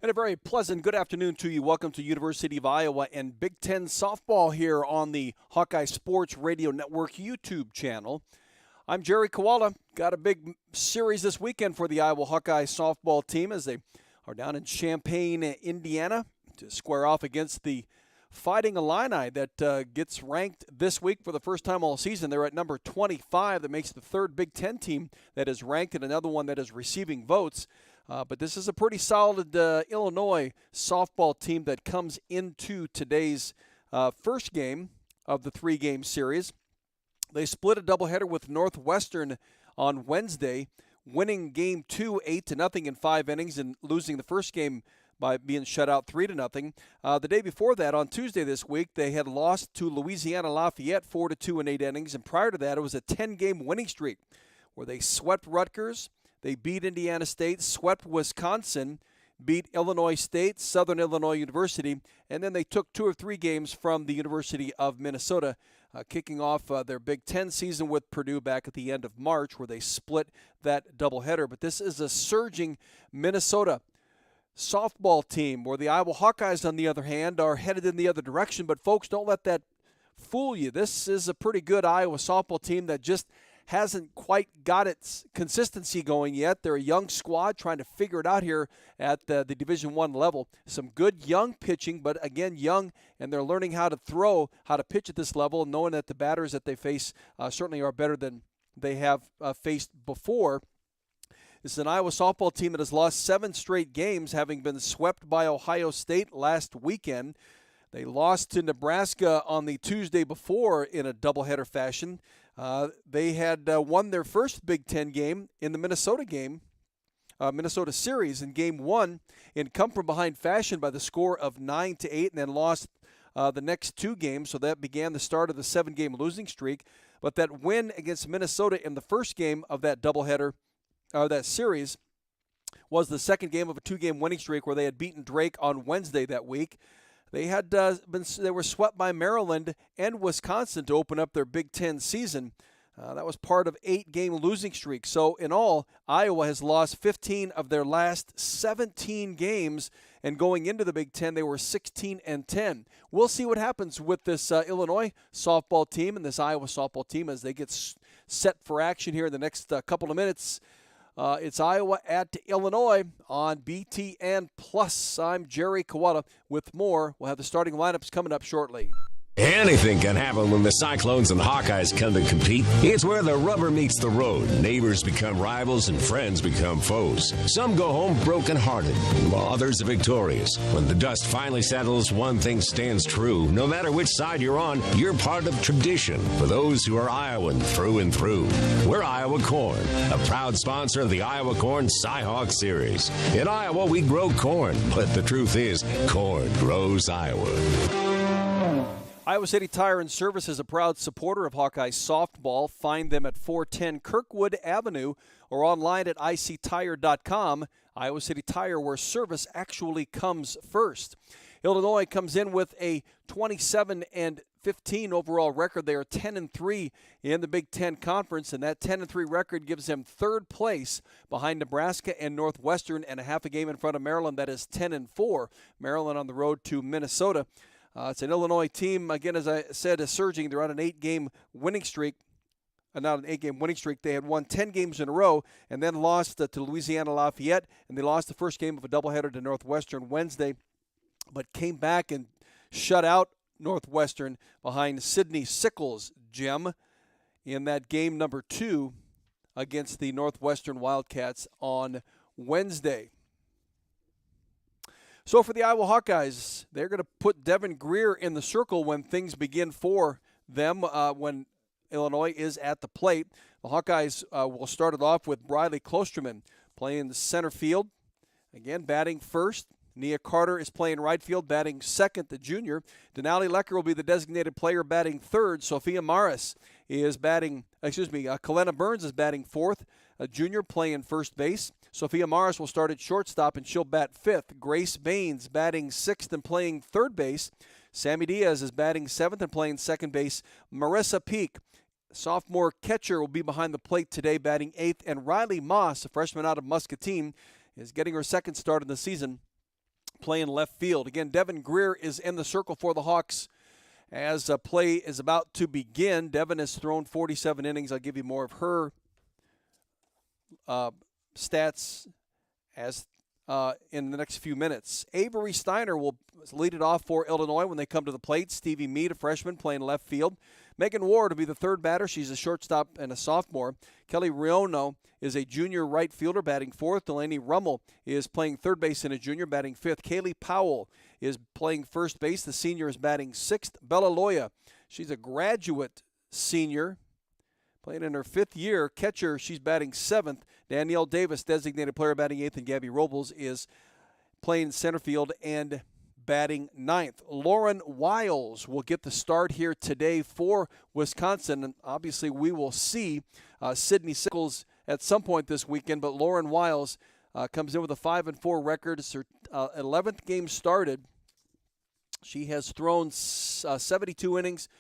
And a very pleasant good afternoon to you. Welcome to University of Iowa and Big Ten softball here on the Hawkeye Sports Radio Network YouTube channel. I'm Jerry Koala. Got a big series this weekend for the Iowa Hawkeye softball team as they are down in Champaign, Indiana to square off against the Fighting Illini that gets ranked this week for the first time all season. They're at number 25. That makes the third Big Ten team that is ranked and another one that is receiving votes. But this is a pretty solid Illinois softball team that comes into today's first game of the three-game series. They split a doubleheader with Northwestern on Wednesday, winning Game 2 8-0 in 5 innings and losing the first game by being shut out 3-0. The day before that, on Tuesday this week, they had lost to Louisiana Lafayette 4-2 in 8 innings, and prior to that, it was a 10-game winning streak where they swept Rutgers. They beat Indiana State, swept Wisconsin, beat Illinois State, Southern Illinois University, and then they took 2 or 3 games from the University of Minnesota, kicking off their Big Ten season with Purdue back at the end of March where they split that doubleheader. But this is a surging Minnesota softball team where the Iowa Hawkeyes, on the other hand, are headed in the other direction. But, folks, don't let that fool you. This is a pretty good Iowa softball team that just hasn't quite got its consistency going yet. They're a young squad trying to figure it out here at the Division I level. Some good young pitching, but again, young, and they're learning how to throw, how to pitch at this level, knowing that the batters that they face certainly are better than they have faced before. This is an Iowa softball team that has lost 7 straight games, having been swept by Ohio State last weekend. They lost to Nebraska on the Tuesday before in a doubleheader fashion. They had won their first Big Ten game in the Minnesota series in Game 1 in come-from-behind fashion by the score of 9-8, and then lost the next 2 games, so that began the start of the 7-game losing streak. But that win against Minnesota in the first game of that doubleheader, that series, was the second game of a 2-game winning streak where they had beaten Drake on Wednesday that week. They had they were swept by Maryland and Wisconsin to open up their Big Ten season. That was part of 8-game losing streak. So in all, Iowa has lost 15 of their last 17 games, and going into the Big Ten, they were 16-10. We'll see what happens with this Illinois softball team and this Iowa softball team as they get set for action here in the next couple of minutes. It's Iowa at Illinois on BTN Plus. I'm Jerry Kawada with more. We'll have the starting lineups coming up shortly. Anything can happen when the Cyclones and Hawkeyes come to compete. It's where the rubber meets the road. Neighbors become rivals and friends become foes. Some go home broken-hearted, while others are victorious. When the dust finally settles, one thing stands true. No matter which side you're on, you're part of tradition for those who are Iowan through and through. We're Iowa Corn, a proud sponsor of the Iowa Corn Cy-Hawk Series. In Iowa, we grow corn, but the truth is, corn grows Iowa. Iowa City Tire and Service is a proud supporter of Hawkeye softball. Find them at 410 Kirkwood Avenue or online at ictire.com. Iowa City Tire, where service actually comes first. Illinois comes in with a 27-15 overall record. They are 10-3 in the Big Ten Conference, and that 10-3 record gives them third place behind Nebraska and Northwestern, and a half a game in front of Maryland. That is 10-4. Maryland on the road to Minnesota. It's an Illinois team, again, as I said, is surging. They're on an 8-game winning streak. Not an 8-game winning streak. They had won 10 games in a row and then lost to Louisiana Lafayette, and they lost the first game of a doubleheader to Northwestern Wednesday, but came back and shut out Northwestern behind Sidney Sickles' gem in that game number 2 against the Northwestern Wildcats on Wednesday. So for the Iowa Hawkeyes, they're going to put Devin Greer in the circle when things begin for them when Illinois is at the plate. The Hawkeyes will start it off with Briley Klosterman playing the center field. Again, batting first. Nia Carter is playing right field, batting second, the junior. Denali Lecker will be the designated player, batting third. Sophia Morris is batting, Kalena Burns is batting fourth, a junior playing first base. Sophia Morris will start at shortstop, and she'll bat fifth. Grace Baines batting sixth and playing third base. Sammy Diaz is batting seventh and playing second base. Marissa Peak, sophomore catcher, will be behind the plate today, batting eighth. And Riley Moss, a freshman out of Muscatine, is getting her second start of the season, playing left field. Again, Devin Greer is in the circle for the Hawks as play is about to begin. Devin has thrown 47 innings. I'll give you more of her stats as in the next few minutes. Avery Steiner will lead it off for Illinois when they come to the plate. Stevie Mead, a freshman, playing left field. Megan Ward will be the third batter. She's a shortstop and a sophomore. Kelly Riono is a junior right fielder batting fourth. Delaney Rummel is playing third base and a junior batting fifth. Kaylee Powell is playing first base. The senior is batting sixth. Bella Loya, she's a graduate senior, playing in her fifth year. Catcher, she's batting seventh. Danielle Davis, designated player, batting eighth. And Gabby Robles is playing center field and batting ninth. Lauren Wiles will get the start here today for Wisconsin. And obviously we will see Sydney Sickles at some point this weekend. But Lauren Wiles comes in with a 5-4 record. It's her 11th game started. She has thrown 72 innings,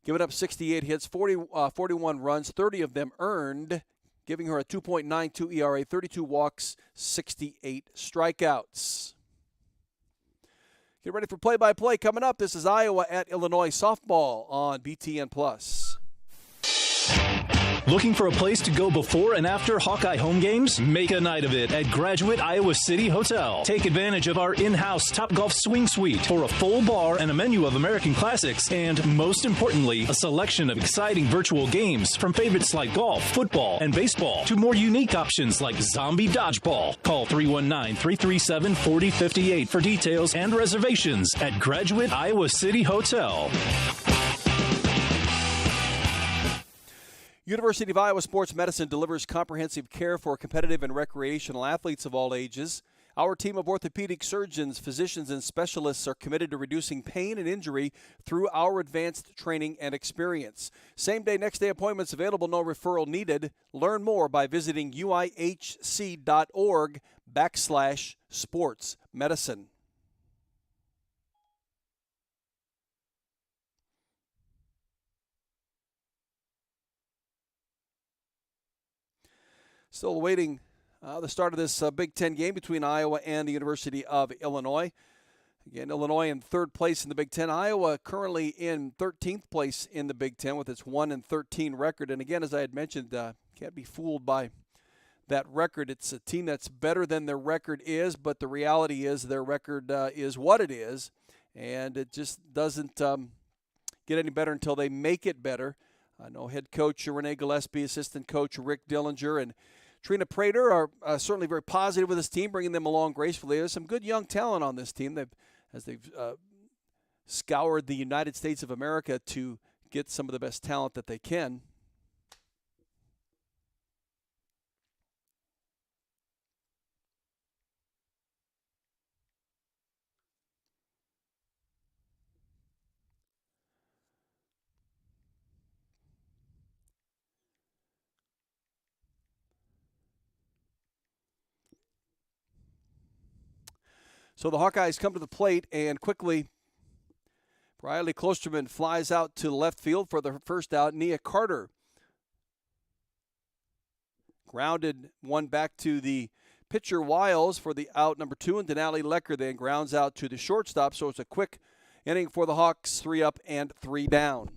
given up 68 hits, 41 runs, 30 of them earned, giving her a 2.92 ERA, 32 walks, 68 strikeouts. Get ready for play-by-play coming up. This is Iowa at Illinois softball on BTN+. Looking for a place to go before and after Hawkeye home games? Make a night of it at Graduate Iowa City Hotel. Take advantage of our in-house Topgolf Swing Suite for a full bar and a menu of American classics, and most importantly, a selection of exciting virtual games from favorites like golf, football, and baseball to more unique options like zombie dodgeball. Call 319-337-4058 for details and reservations at Graduate Iowa City Hotel. University of Iowa Sports Medicine delivers comprehensive care for competitive and recreational athletes of all ages. Our team of orthopedic surgeons, physicians, and specialists are committed to reducing pain and injury through our advanced training and experience. Same-day, next-day appointments available, no referral needed. Learn more by visiting uihc.org/sports medicine. Still awaiting the start of this Big Ten game between Iowa and the University of Illinois. Again, Illinois in third place in the Big Ten. Iowa currently in 13th place in the Big Ten with its 1-13 record. And again, as I had mentioned, can't be fooled by that record. It's a team that's better than their record is, but the reality is their record is what it is. And it just doesn't get any better until they make it better. I know head coach Renee Gillespie, assistant coach Rick Dillinger, and Trina Prater are certainly very positive with this team, bringing them along gracefully. There's some good young talent on this team. They've scoured the United States of America to get some of the best talent that they can. So the Hawkeyes come to the plate, and quickly, Briley Klosterman flies out to left field for the first out. Nia Carter grounded one back to the pitcher Wiles for the out number 2, and Denali Lecker then grounds out to the shortstop. So it's a quick inning for the Hawks, 3 up and 3 down.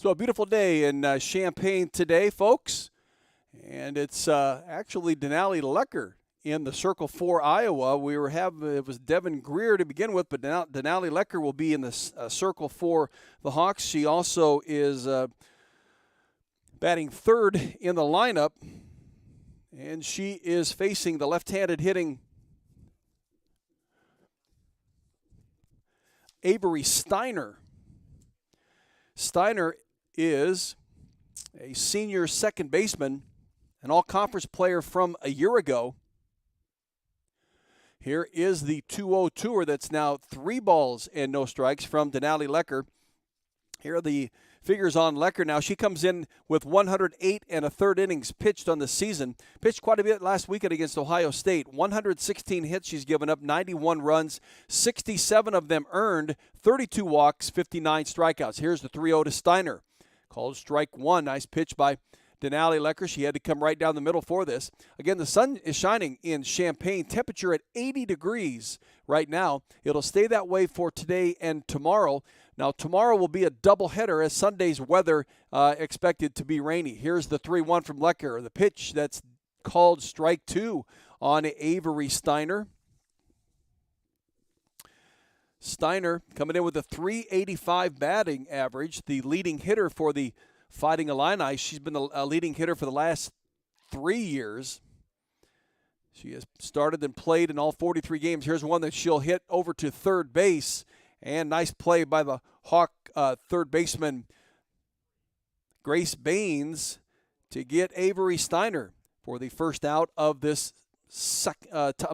So a beautiful day in Champaign today, folks. And it's actually Denali Lecker in the Circle 4 Iowa. It was Devin Greer to begin with, but now Denali Lecker will be in the Circle 4 the Hawks. She also is batting third in the lineup, and she is facing the left-handed hitting Avery Steiner. Steiner is a senior second baseman, an all-conference player from a year ago. Here is the 2-0 tour that's now 3 balls and no strikes from Denali Lecker. Here are the figures on Lecker now. She comes in with 108 1/3 innings pitched on the season. Pitched quite a bit last weekend against Ohio State. 116 hits she's given up, 91 runs, 67 of them earned, 32 walks, 59 strikeouts. Here's the 3-0 to Steiner. Called strike one. Nice pitch by Denali Lecker. She had to come right down the middle for this. Again, the sun is shining in Champaign. Temperature at 80 degrees right now. It'll stay that way for today and tomorrow. Now, tomorrow will be a doubleheader as Sunday's weather expected to be rainy. Here's the 3-1 from Lecker. The pitch that's called strike two on Avery Steiner. Steiner coming in with a .385 batting average, the leading hitter for the Fighting Illini. She's been the leading hitter for the last 3 years. She has started and played in all 43 games. Here's one that she'll hit over to third base. And nice play by the Hawk third baseman Grace Baines to get Avery Steiner for the first out of this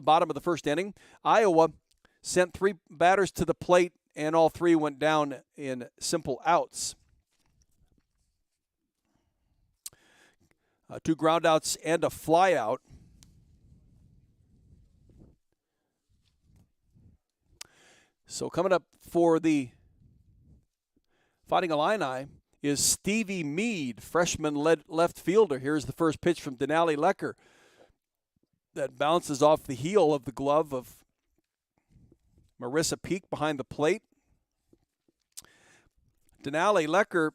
bottom of the first inning. Iowa sent 3 batters to the plate, and all 3 went down in simple outs. 2 groundouts and a flyout. So coming up for the Fighting Illini is Stevie Mead, freshman left fielder. Here's the first pitch from Denali Lecker that bounces off the heel of the glove of Marissa Peak behind the plate. Denali Lecker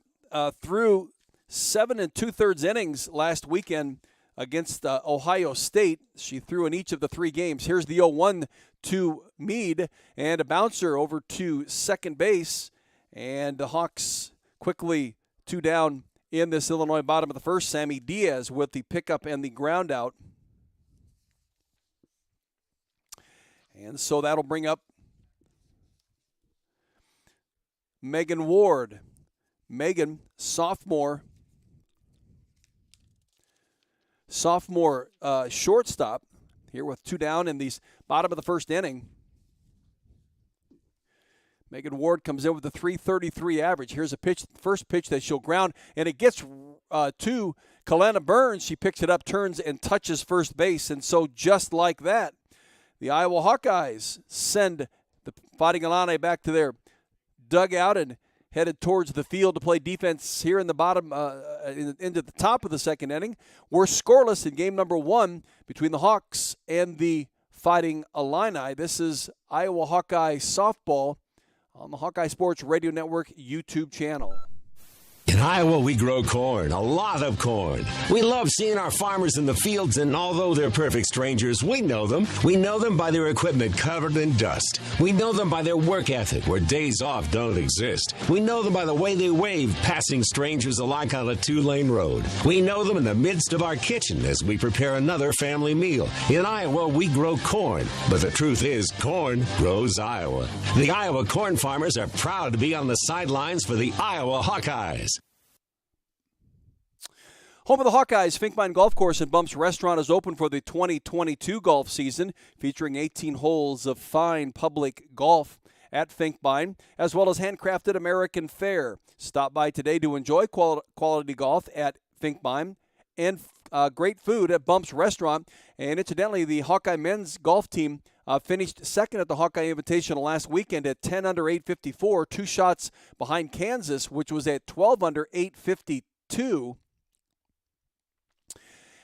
threw 7 2/3 innings last weekend against Ohio State. She threw in each of the 3 games. Here's the 0-1 to Mead, and a bouncer over to second base. And the Hawks quickly 2 down in this Illinois bottom of the first. Sammy Diaz with the pickup and the ground out. And so that'll bring up Megan Ward. Megan, sophomore shortstop here with 2 down in these bottom of the first inning. Megan Ward comes in with a .333 average. Here's a pitch, first pitch that she'll ground, and it gets to Kalena Burns. She picks it up, turns, and touches first base. And so just like that, the Iowa Hawkeyes send the Fighting Illini back to their dugout and headed towards the field to play defense here in the bottom, into the top of the second inning. We're scoreless in game number 1 between the Hawks and the Fighting Illini. This is Iowa Hawkeye softball on the Hawkeye Sports Radio Network YouTube channel. In Iowa, we grow corn, a lot of corn. We love seeing our farmers in the fields, and although they're perfect strangers, we know them. We know them by their equipment covered in dust. We know them by their work ethic, where days off don't exist. We know them by the way they wave, passing strangers alike on a 2-lane road. We know them in the midst of our kitchen as we prepare another family meal. In Iowa, we grow corn, but the truth is, corn grows Iowa. The Iowa corn farmers are proud to be on the sidelines for the Iowa Hawkeyes. Home of the Hawkeyes, Finkbine Golf Course and Bumps Restaurant is open for the 2022 golf season, featuring 18 holes of fine public golf at Finkbine, as well as handcrafted American fare. Stop by today to enjoy quality golf at Finkbine and great food at Bumps Restaurant. And incidentally, the Hawkeye men's golf team finished second at the Hawkeye Invitational last weekend at 10 under 854, 2 shots behind Kansas, which was at 12 under 852.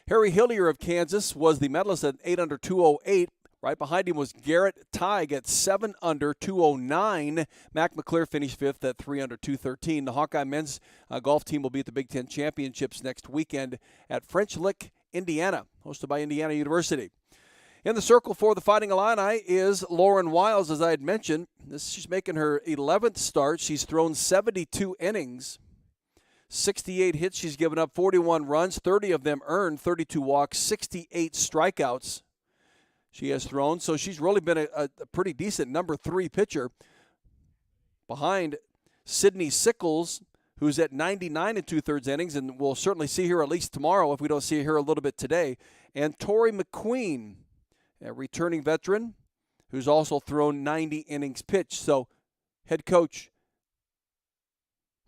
Harry Hillier of Kansas was the medalist at 8 under 208, Right behind him was Garrett Tighe at 7 under 209. Mac McClure finished 5th at 3 under 213. The Hawkeye men's golf team will be at the Big Ten Championships next weekend at French Lick, Indiana, hosted by Indiana University. In the circle for the Fighting Illini is Lauren Wiles, as I had mentioned. She's making her 11th start. She's thrown 72 innings, 68 hits. She's given up 41 runs, 30 of them earned, 32 walks, 68 strikeouts. She has thrown, so she's really been a pretty decent number 3 pitcher behind Sydney Sickles, who's at 99 and 2/3 innings, and we'll certainly see her at least tomorrow if we don't see her a little bit today. And Tori McQueen, a returning veteran, who's also thrown 90 innings pitched. So head coach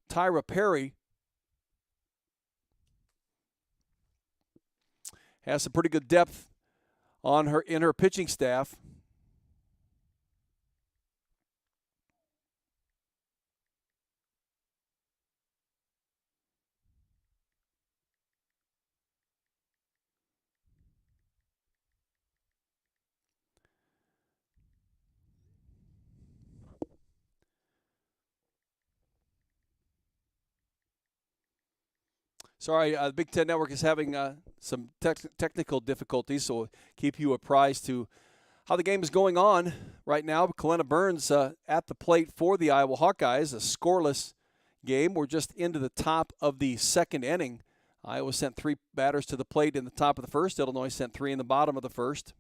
Tyra Perry has some pretty good depth in her pitching staff. Sorry, the Big Ten Network is having some technical difficulties, so we'll keep you apprised to how the game is going on right now. Kalena Burns at the plate for the Iowa Hawkeyes, a scoreless game. We're just into the top of the second inning. Iowa sent 3 batters to the plate in the top of the first. Illinois sent 3 in the bottom of the first.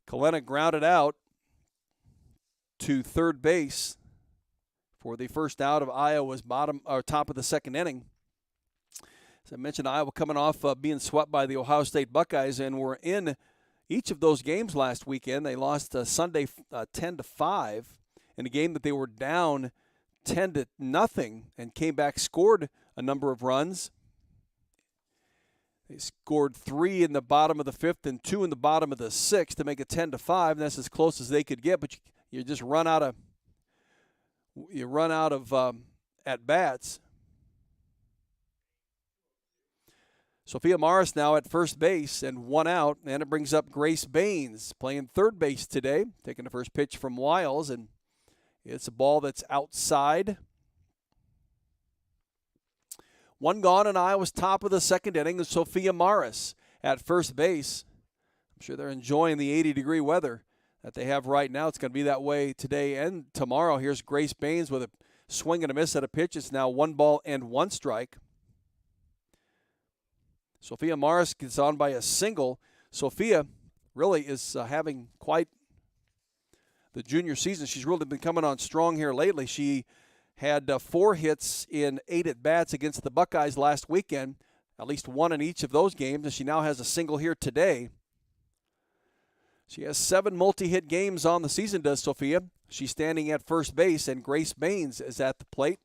Kalena grounded out to third base for the first out of Iowa's top of the second inning. As I mentioned, Iowa coming off being swept by the Ohio State Buckeyes, and were in each of those games last weekend. They lost Sunday 10-5 in a game that they were down 10-0 and came back, scored a number of runs. They scored 3 in the bottom of the 5th and 2 in the bottom of the 6th to make it 10-5. That's as close as they could get, but you just run out of at bats. Sophia Morris now at first base and 1 out, and it brings up Grace Baines playing third base today, taking the first pitch from Wiles, and it's a ball that's outside. 1 gone in Iowa's top of the second inning is Sophia Morris at first base. I'm sure they're enjoying the 80-degree weather that they have right now. It's going to be that way today and tomorrow. Here's Grace Baines with a swing and a miss at a pitch. It's now 1 ball and 1 strike. Sophia Morris gets on by a single. Sophia really is having quite the junior season. She's really been coming on strong here lately. She had 4 hits in 8 at-bats against the Buckeyes last weekend, at least 1 in each of those games, and she now has a single here today. She has 7 multi-hit games on the season, does Sophia. She's standing at first base, and Grace Baines is at the plate.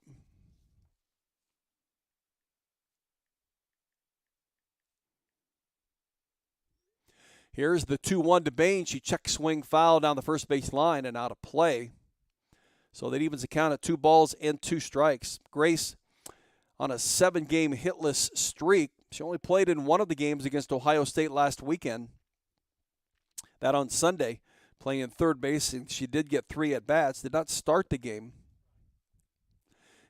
Here's the 2-1 to Baines. She check swing foul down the first base line and out of play. So that evens the count at 2 balls and 2 strikes. Grace on a 7-game hitless streak. She only played in 1 of the games against Ohio State last weekend. That on Sunday, playing third base, and she did get 3 at-bats. Did not start the game.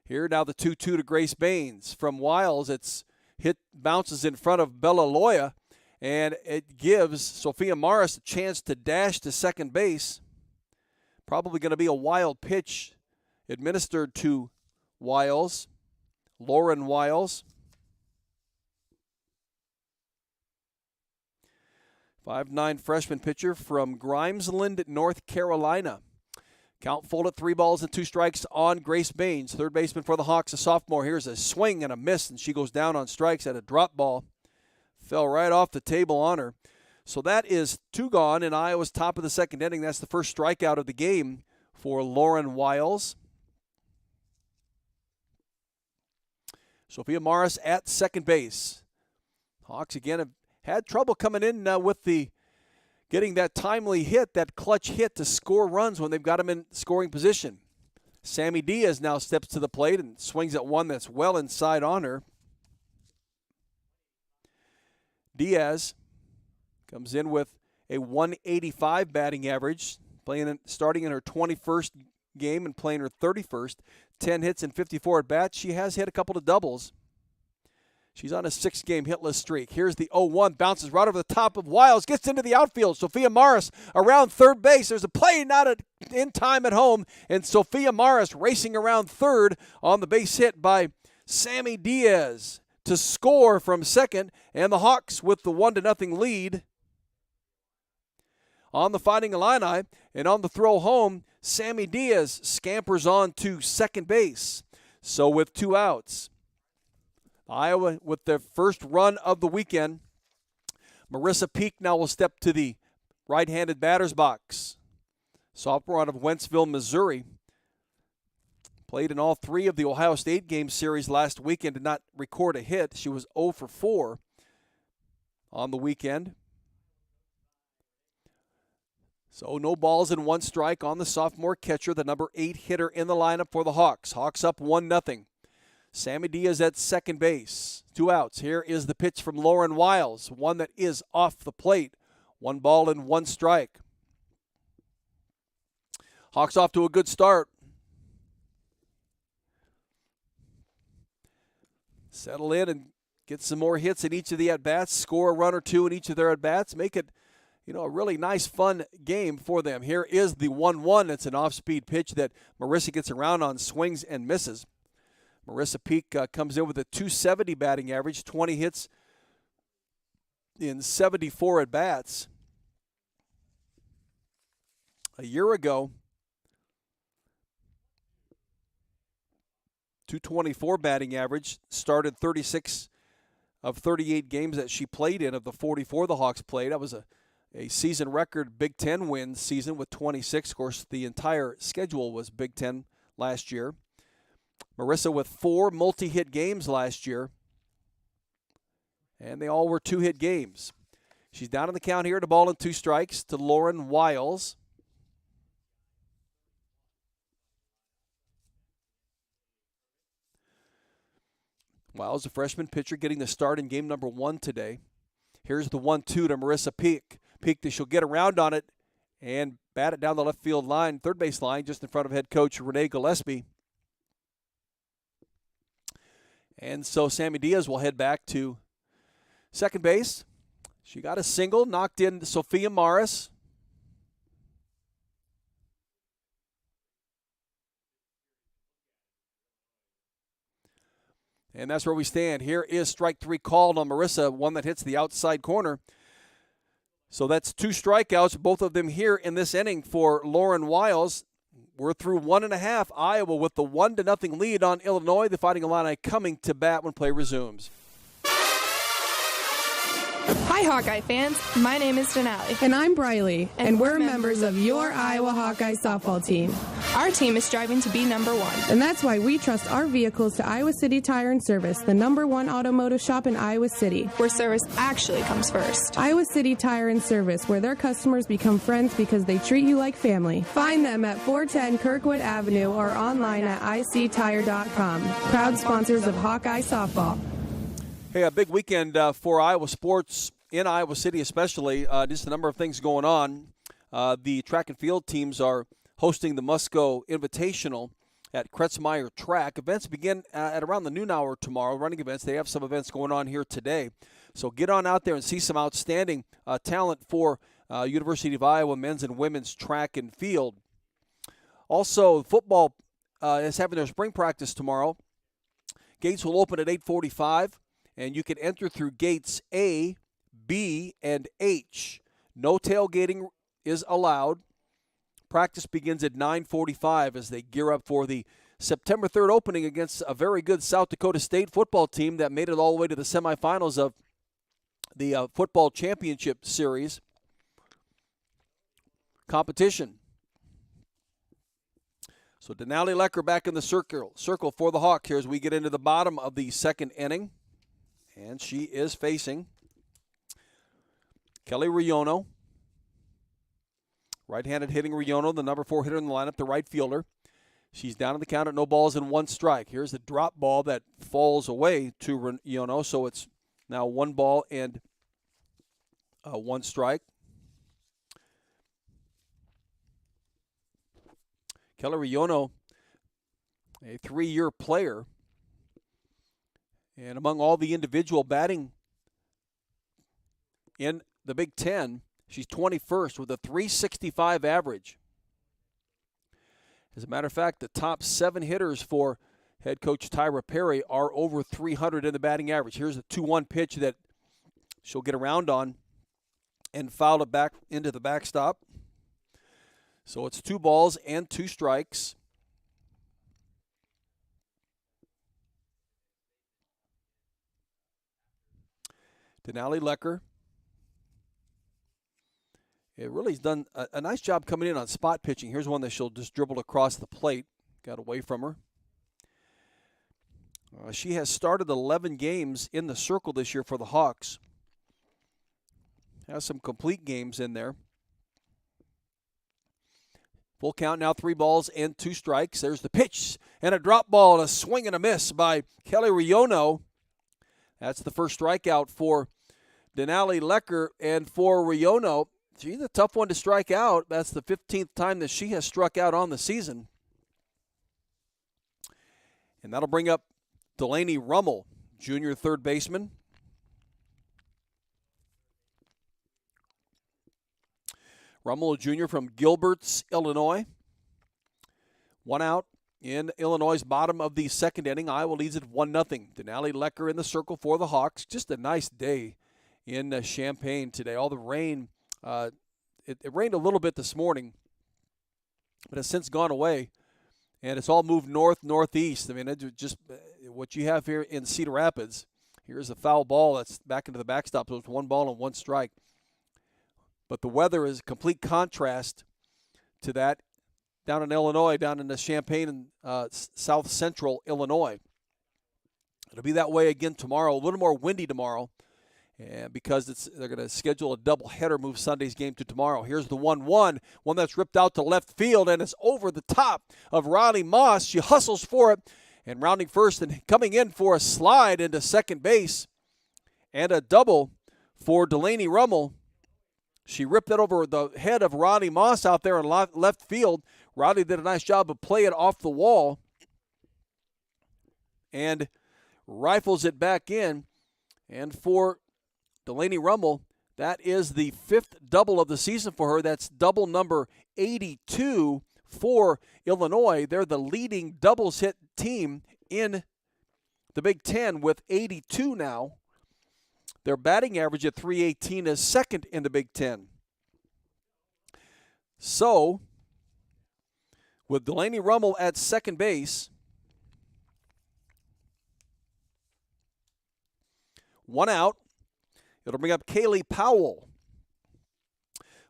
Here now the 2-2 to Grace Baines. From Wiles, it's hit, bounces in front of Bella Loya, and it gives Sophia Morris a chance to dash to second base. Probably going to be a wild pitch administered to Wiles, Lauren Wiles. 5'9" freshman pitcher from Grimesland, North Carolina. Count full at 3 balls and 2 strikes on Grace Baines, third baseman for the Hawks, a sophomore. Here's a swing and a miss, and she goes down on strikes at a drop ball. Fell right off the table on her. So that is 2 gone in Iowa's top of the second inning. That's the first strikeout of the game for Lauren Wiles. Sophia Morris at second base. Hawks again have had trouble coming in with getting that timely hit, that clutch hit to score runs when they've got them in scoring position. Sammy Diaz now steps to the plate and swings at one that's well inside on her. Diaz comes in with a 185 batting average, starting in her 21st game and playing her 31st. 10 hits and 54 at-bats. She has hit a couple of doubles. She's on a 6-game hitless streak. Here's the 0-1. Bounces right over the top of Wiles. Gets into the outfield. Sophia Morris around third base. There's a play not in time at home. And Sophia Morris racing around third on the base hit by Sammy Diaz to score from second. And the Hawks with the 1-0 lead on the Fighting Illini. And on the throw home, Sammy Diaz scampers on to second base. So with 2 outs, Iowa with their first run of the weekend. Marissa Peak now will step to the right-handed batter's box. Sophomore out of Wentzville, Missouri. Played in all 3 of the Ohio State game series last weekend. Did not record a hit. She was 0 for 4 on the weekend. So no balls and 1 strike on the sophomore catcher, the number 8 hitter in the lineup for the Hawks. Hawks up 1-0. Sammy Diaz at second base. 2 outs. Here is the pitch from Lauren Wiles, one that is off the plate. 1 ball and 1 strike. Hawks off to a good start. Settle in and get some more hits in each of the at-bats. Score a run or 2 in each of their at-bats. Make it, a really nice, fun game for them. Here is the 1-1. It's an off-speed pitch that Marissa gets around on, swings and misses. Marissa Peak comes in with a 270 batting average, 20 hits in 74 at-bats. A year ago, 224 batting average, started 36 of 38 games that she played in of the 44 the Hawks played. That was a season record Big Ten win season with 26. Of course, the entire schedule was Big Ten last year. Marissa with 4 multi-hit games last year, and they all were 2-hit games. She's down on the count here to ball and 2 strikes to Lauren Wiles. Wiles, a freshman pitcher, getting the start in game number 1 today. Here's the 1-2 to Marissa Peak. Peak, she'll get around on it and bat it down the left field line, third base line, just in front of head coach Renee Gillespie. And so Sammy Diaz will head back to second base. She got a single, knocked in Sophia Morris. And that's where we stand. Here is strike 3 called on Marissa, one that hits the outside corner. So that's 2 strikeouts, both of them here in this inning for Lauren Wiles. We're through 1.5. Iowa with the 1-0 lead on Illinois. The Fighting Illini coming to bat when play resumes. Hi, Hawkeye fans. My name is Denali. And I'm Briley. And we're members of your Iowa Hawkeye softball team. Our team is striving to be number 1. And that's why we trust our vehicles to Iowa City Tire and Service, the #1 automotive shop in Iowa City, where service actually comes first. Iowa City Tire and Service, where their customers become friends because they treat you like family. Find them at 410 Kirkwood Avenue or online at ictire.com. Proud sponsors of Hawkeye softball. Hey, a big weekend for Iowa sports in Iowa City especially. Just a number of things going on. The track and field teams are hosting the Musco Invitational at Kretzmeyer Track. Events begin at around the noon hour tomorrow, running events. They have some events going on here today. So get on out there and see some outstanding talent for University of Iowa men's and women's track and field. Also, football is having their spring practice tomorrow. Gates will open at 8:45, and you can enter through gates A, B, and H. No tailgating is allowed. Practice begins at 9:45 as they gear up for the September 3rd opening against a very good South Dakota State football team that made it all the way to the semifinals of the football championship series competition. So Denali Lecker back in the circle for the Hawks here as we get into the bottom of the second inning. And she is facing Kelly Riono. Right-handed hitting Riono, the number 4 hitter in the lineup, the right fielder. She's down on the count at no balls and 1 strike. Here's the drop ball that falls away to Riono, so it's now 1 ball and 1 strike. Kelly Riono, a 3-year player. And among all the individual batting in the Big Ten, she's 21st with a .365 average. As a matter of fact, the top 7 hitters for head coach Tyra Perry are over 300 in the batting average. Here's a 2-1 pitch that she'll get around on and foul it back into the backstop. So it's 2 balls and 2 strikes. Denali Lecker. It really has done a nice job coming in on spot pitching. Here's one that she'll just dribble across the plate. Got away from her. She has started 11 games in the circle this year for the Hawks. Has some complete games in there. Full count now, 3 balls and 2 strikes. There's the pitch and a drop ball and a swing and a miss by Kelly Riono. That's the first strikeout for Denali Lecker. And for Riono, she's a tough one to strike out. That's the 15th time that she has struck out on the season. And that'll bring up Delaney Rummel, junior third baseman. Rummel, a junior from Gilbert's, Illinois. 1 out in Illinois' bottom of the second inning. Iowa leads at 1-0. Denali Lecker in the circle for the Hawks. Just a nice day in Champaign today. All the rain, it rained a little bit this morning, but has since gone away. And it's all moved north-northeast. I mean, it's just what you have here in Cedar Rapids. Here's a foul ball that's back into the backstop. So it's 1 ball and 1 strike. But the weather is a complete contrast to that down in Illinois, down in the Champaign and south central Illinois. It'll be that way again tomorrow. A little more windy tomorrow, and because they're going to schedule a doubleheader, move Sunday's game to tomorrow. Here's the 1-1, one that's ripped out to left field, and it's over the top of Rodney Moss. She hustles for it, and rounding first and coming in for a slide into second base, and a double for Delaney Rummel. She ripped it over the head of Rodney Moss out there in left field. Rodney did a nice job of playing it off the wall and rifles it back in. And for Delaney Rummel, that is the 5th double of the season for her. That's double number 82 for Illinois. They're the leading doubles hit team in the Big Ten with 82 now. Their batting average at .318 is second in the Big Ten. So, with Delaney Rummel at second base, 1 out, it'll bring up Kaylee Powell.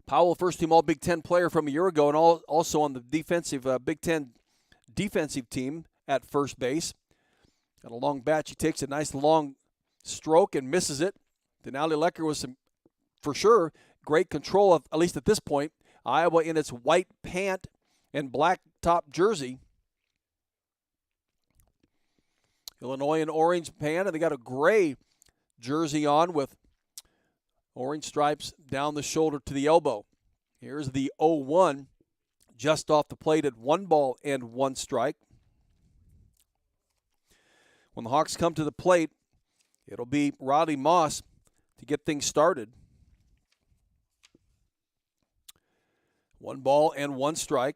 Powell, first-team All-Big Ten player from a year ago, and also on the defensive Big Ten defensive team at first base. Got a long bat. She takes a nice long stroke and misses it. Denali Lecker was for sure great control of, at least at this point, Iowa in its white pant and black top jersey. Illinois in orange pant, and they got a gray jersey on with orange stripes down the shoulder to the elbow. Here's the 0-1, just off the plate at 1 ball and 1 strike. When the Hawks come to the plate, it'll be Rodney Moss to get things started. 1 ball and 1 strike.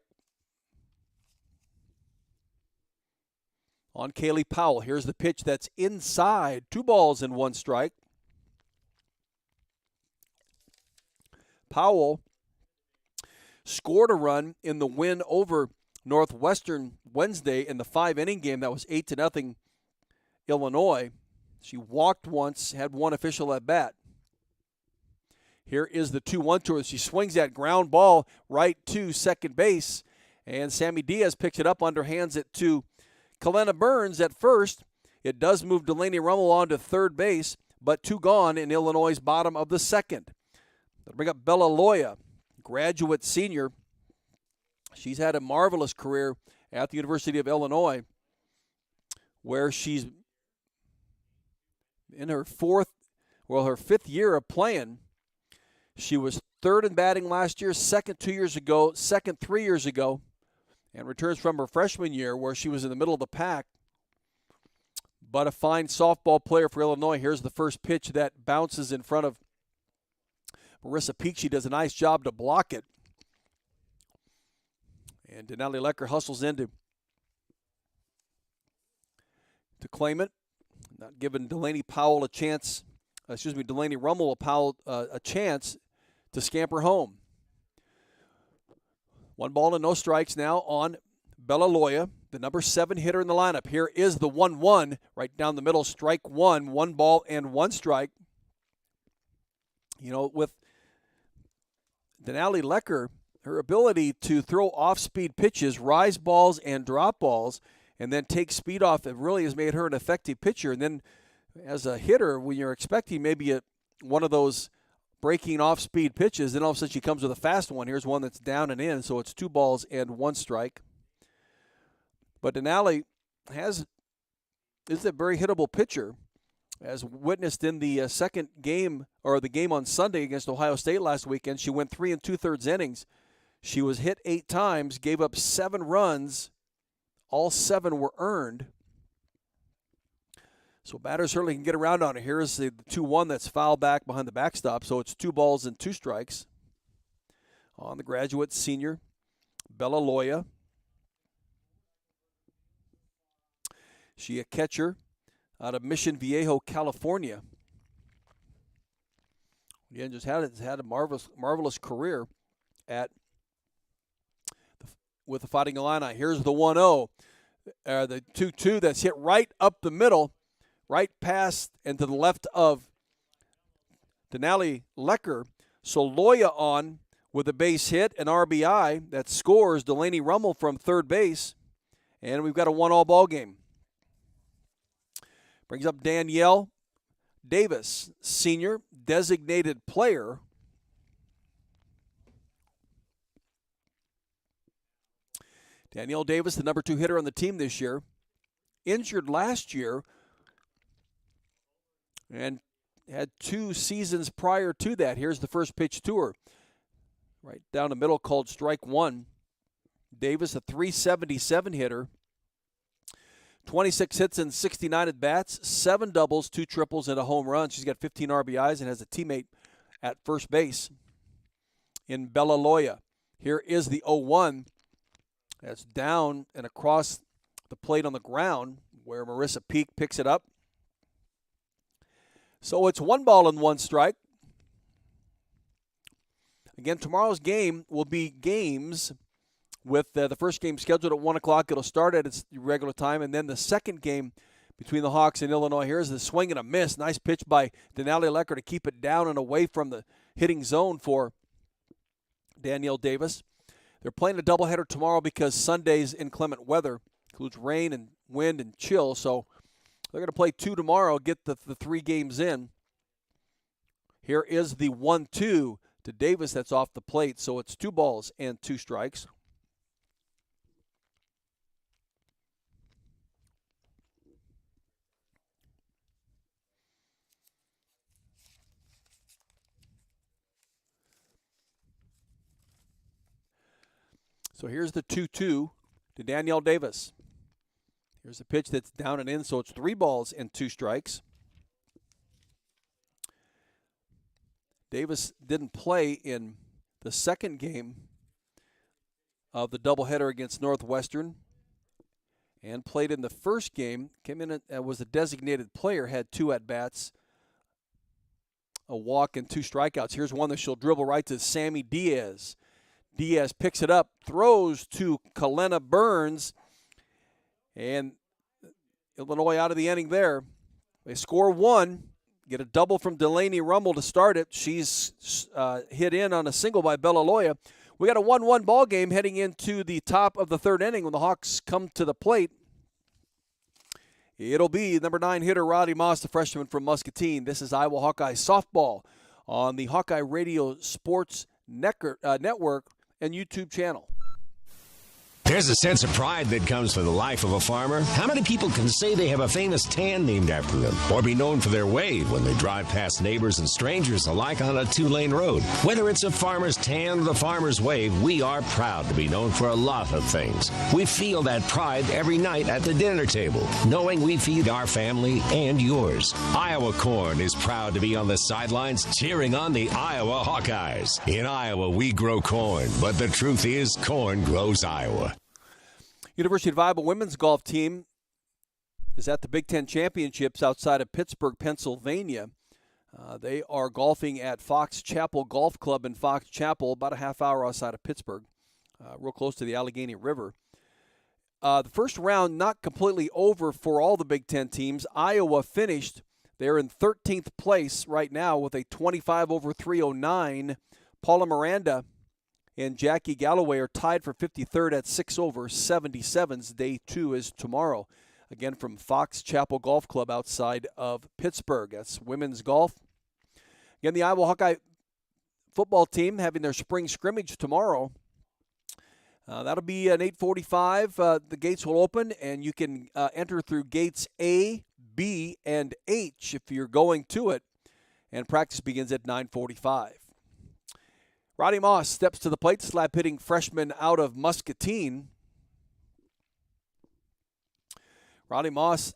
On Kaylee Powell. Here's the pitch that's inside. 2 balls and 1 strike. Powell scored a run in the win over Northwestern Wednesday in the 5-inning game. That was 8-0 Illinois. She walked once, had 1 official at bat. Here is the 2-1 to her. She swings that ground ball right to second base, and Sammy Diaz picks it up, underhands it to Kalena Burns at first. It does move Delaney Rummel on to third base, but 2 gone in Illinois' bottom of the second. That'll bring up Bella Loya, graduate senior. She's had a marvelous career at the University of Illinois, where she's in her 5th year of playing. She was third in batting last year, second 2 years ago, second 3 years ago, and returns from her freshman year where she was in the middle of the pack. But a fine softball player for Illinois. Here's the first pitch that bounces in front of Marissa Peak. She does a nice job to block it. And Denali Lecker hustles in to claim it. Not giving Delaney Powell a chance, Delaney Rummel a chance to scamper home. 1 ball and no strikes now on Bella Loya, the number 7 hitter in the lineup. Here is the 1-1 right down the middle, strike 1, 1 ball and 1 strike. You know, with Denali Lecker, her ability to throw off-speed pitches, rise balls and drop balls, and then take speed off, it really has made her an effective pitcher. And then as a hitter, when you're expecting maybe one of those breaking off-speed pitches, then all of a sudden she comes with a fast one. Here's one that's down and in, so it's 2 balls and 1 strike. But Denali is a very hittable pitcher, as witnessed in the second game, or the game on Sunday against Ohio State last weekend. She went 3 2/3 innings. She was hit 8 times, gave up 7 runs. All 7 were earned. So batters certainly can get around on it. Here's the 2-1 that's foul back behind the backstop. So it's 2 balls and 2 strikes on the graduate senior, Bella Loya. She a catcher out of Mission Viejo, California. Again, just had a marvelous career with the Fighting Illini. Here's the 1-0. The 2-2 that's hit right up the middle, right past and to the left of Denali Lecker. So Loya on with a base hit, an RBI that scores Delaney Rummel from third base. And we've got a 1-1 ball game. Brings up Danielle Davis, senior, designated player. Danielle Davis, the number 2 hitter on the team this year, injured last year and had 2 seasons prior to that. Here's the first pitch to her. Right down the middle, called strike 1. Davis, a .377 hitter. 26 hits and 69 at-bats, 7 doubles, 2 triples, and a home run. She's got 15 RBIs and has a teammate at first base in Bella Loya. Here is the 0-1. That's down and across the plate on the ground where Marissa Peak picks it up. So it's 1 ball and 1 strike. Again, tomorrow's game will be games with the first game scheduled at 1 o'clock. It'll start at its regular time. And then the second game between the Hawks and Illinois. Here's the swing and a miss. Nice pitch by Denali Lecker to keep it down and away from the hitting zone for Danielle Davis. They're playing a doubleheader tomorrow because Sunday's inclement weather includes rain and wind and chill. So they're going to play 2 tomorrow, get the 3 games in. Here is the 1-2 to Davis that's off the plate. So it's 2 balls and 2 strikes. So here's the 2-2 to Danielle Davis. Here's a pitch that's down and in, so it's 3 balls and 2 strikes. Davis didn't play in the second game of the doubleheader against Northwestern and played in the first game, came in and was a designated player, had 2 at-bats, a walk and 2 strikeouts. Here's one that she'll dribble right to Sammy Diaz. Diaz picks it up, throws to Kalena Burns, and Illinois out of the inning there. They score 1, get a double from Delaney Rummel to start it. She's hit in on a single by Bella Loya. We got a 1-1 ball game heading into the top of the 3rd inning when the Hawks come to the plate. It'll be number 9 hitter Rodney Moss, the freshman from Muscatine. This is Iowa Hawkeye softball on the Hawkeye Radio Sports Network and YouTube channel. There's a sense of pride that comes from the life of a farmer. How many people can say they have a famous tan named after them, or be known for their wave when they drive past neighbors and strangers alike on a 2-lane road? Whether it's a farmer's tan or the farmer's wave, we are proud to be known for a lot of things. We feel that pride every night at the dinner table, knowing we feed our family and yours. Iowa Corn is proud to be on the sidelines cheering on the Iowa Hawkeyes. In Iowa, we grow corn, but the truth is corn grows Iowa. University of Iowa women's golf team is at the Big Ten Championships outside of Pittsburgh, Pennsylvania. They are golfing at Fox Chapel Golf Club in Fox Chapel, about a half hour outside of Pittsburgh, real close to the Allegheny River. The first round not completely over for all the Big Ten teams. Iowa finished. They're in 13th place right now with a 25 over 309. Paula Miranda and Jackie Galloway are tied for 53rd at 6 over 77s. Day 2 is tomorrow. Again, from Fox Chapel Golf Club outside of Pittsburgh. That's women's golf. Again, the Iowa Hawkeye football team having their spring scrimmage tomorrow. That'll be at 8:45. The gates will open, and you can enter through gates A, B, and H if you're going to it. And practice begins at 9:45. Rodney Moss steps to the plate, slap hitting freshman out of Muscatine. Rodney Moss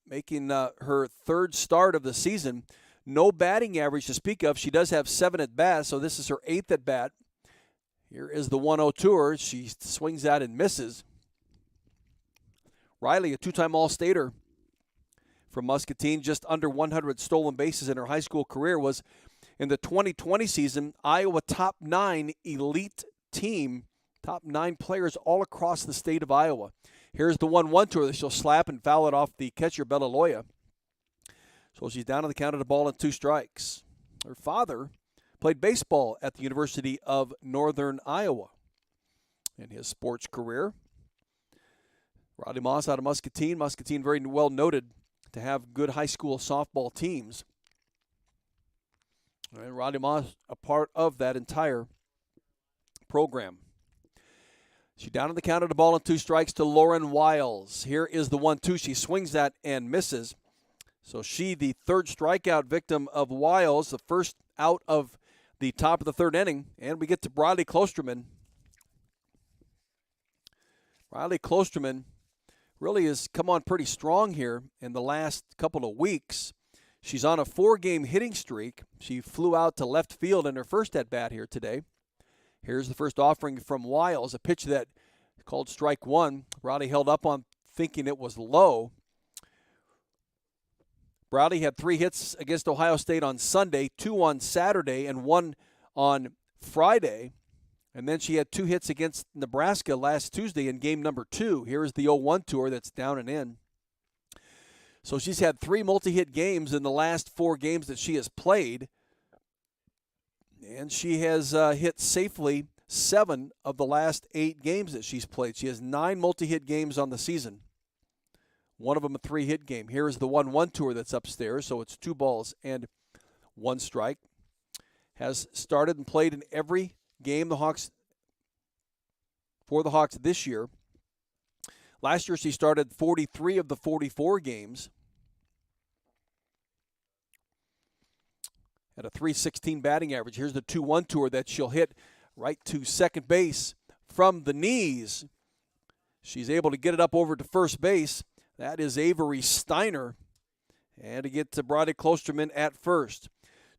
making her third start of the season. No batting average to speak of. She does have 7 at bats, so this is her 8th at bat. Here is the 1-0 to her. She swings out and misses. Riley, a 2-time All-Stater from Muscatine, just under 100 stolen bases in her high school career, was in the 2020 season, Iowa top 9 elite team, top 9 players all across the state of Iowa. Here's the 1-1 to her that she'll slap and foul it off the catcher, Bella Loya. So she's down on the count of the ball and 2 strikes. Her father played baseball at the University of Northern Iowa in his sports career. Rodney Moss out of Muscatine. Muscatine very well noted to have good high school softball teams. And Rodney Moss a part of that entire program. She down on the count of the ball and 2 strikes to Lauren Wiles. Here is the 1-2. She swings that and misses. So she, the third strikeout victim of Wiles, the first out of the top of the 3rd inning. And we get to Riley Klosterman. Riley Klosterman really has come on pretty strong here in the last couple of weeks. She's on a 4-game hitting streak. She flew out to left field in her first at-bat here today. Here's the first offering from Wiles, a pitch that called strike 1. Browdy held up on thinking it was low. Browdy had 3 hits against Ohio State on Sunday, 2 on Saturday, and 1 on Friday. And then she had 2 hits against Nebraska last Tuesday in game number 2. Here's the 0-1 to her that's down and in. So she's had 3 multi-hit games in the last 4 games that she has played. And she has hit safely 7 of the last 8 games that she's played. She has 9 multi-hit games on the season. One of them a 3-hit game. Here is the 1-1 to her that's upstairs. So it's 2 balls and 1 strike. Has started and played in every game for the Hawks this year. Last year she started 43 of the 44 games. At a .316 batting average. Here's the 2-1 to her that she'll hit right to second base from the knees. She's able to get it up over to first base. That is Avery Steiner. And to get to Brody Klosterman at first.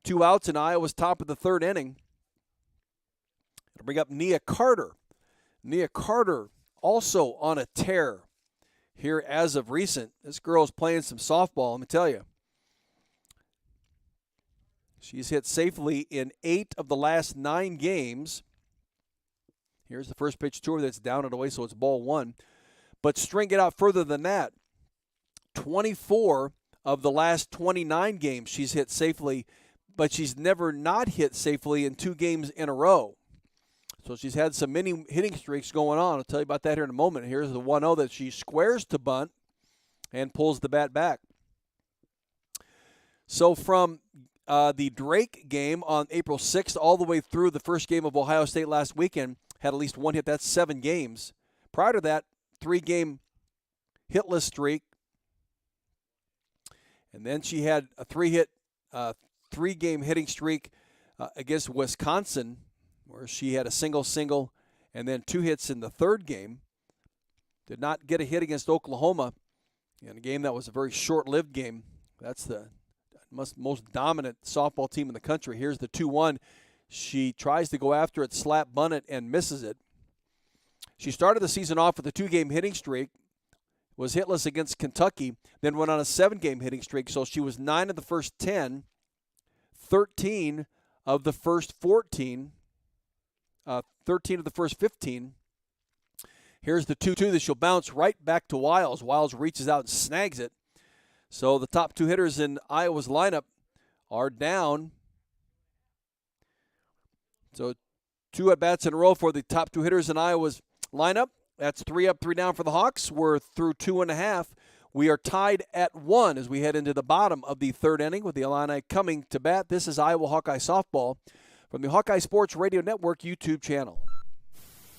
2 outs in Iowa's top of the 3rd inning. To bring up Nia Carter. Nia Carter also on a tear here as of recent. This girl's playing some softball, let me tell you. She's hit safely in 8 of the last 9 games. Here's the first pitch to her that's down and away, so it's ball 1. But string it out further than that. 24 of the last 29 games she's hit safely, but she's never not hit safely in 2 games in a row. So she's had some mini hitting streaks going on. I'll tell you about that here in a moment. Here's the 1-0 that she squares to bunt and pulls the bat back. So from the Drake game on April 6th all the way through the first game of Ohio State last weekend, had at least 1 hit. That's 7 games. Prior to that, 3-game hitless streak. And then she had a 3-game hitting streak against Wisconsin, where she had a single, and then 2 hits in the 3rd game. Did not get a hit against Oklahoma in a game that was a very short-lived game. That's the most dominant softball team in the country. Here's the 2-1. She tries to go after it, slap bunt it, and misses it. She started the season off with a 2-game hitting streak, was hitless against Kentucky, then went on a 7-game hitting streak. So she was 9 of the first 10, 13 of the first 14, 13 of the first 15. Here's the 2-2 that she'll bounce right back to Wiles. Wiles reaches out and snags it. So the top 2 hitters in Iowa's lineup are down. So 2 at-bats in a row for the top 2 hitters in Iowa's lineup. That's 3 up, 3 down for the Hawks. We're through 2.5. We are tied at 1 as we head into the bottom of the 3rd inning with the Illini coming to bat. This is Iowa Hawkeye Softball from the Hawkeye Sports Radio Network YouTube channel.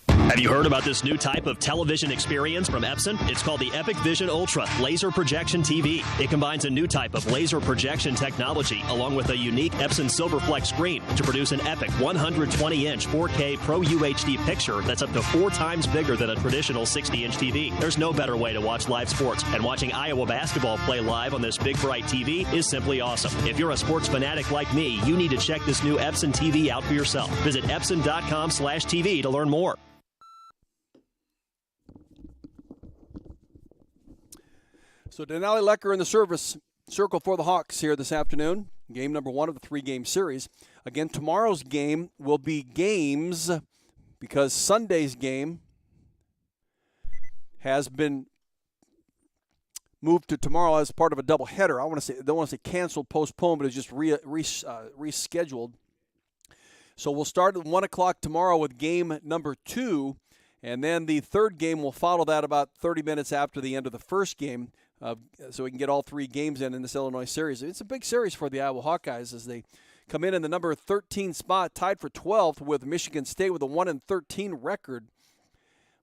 Have you heard about this new type of television experience from Epson? It's called the Epic Vision Ultra Laser Projection TV. It combines a new type of laser projection technology along with a unique Epson Silverflex screen to produce an epic 120-inch 4K Pro UHD picture that's up to 4 times bigger than a traditional 60-inch TV. There's no better way to watch live sports, and watching Iowa basketball play live on this big, bright TV is simply awesome. If you're a sports fanatic like me, you need to check this new Epson TV out for yourself. Visit Epson.com/TV to learn more. So Denali Lecker in the service circle for the Hawks here this afternoon. Game number 1 of the 3-game series. Again, tomorrow's game will be games because Sunday's game has been moved to tomorrow as part of a doubleheader. I don't want to say canceled, postponed, but it's just rescheduled. So we'll start at 1 o'clock tomorrow with game number 2, and then the 3rd game will follow that about 30 minutes after the end of the 1st game. So we can get all 3 games in this Illinois series. It's a big series for the Iowa Hawkeyes as they come in the number 13 spot, tied for 12th with Michigan State with a 1-13 record.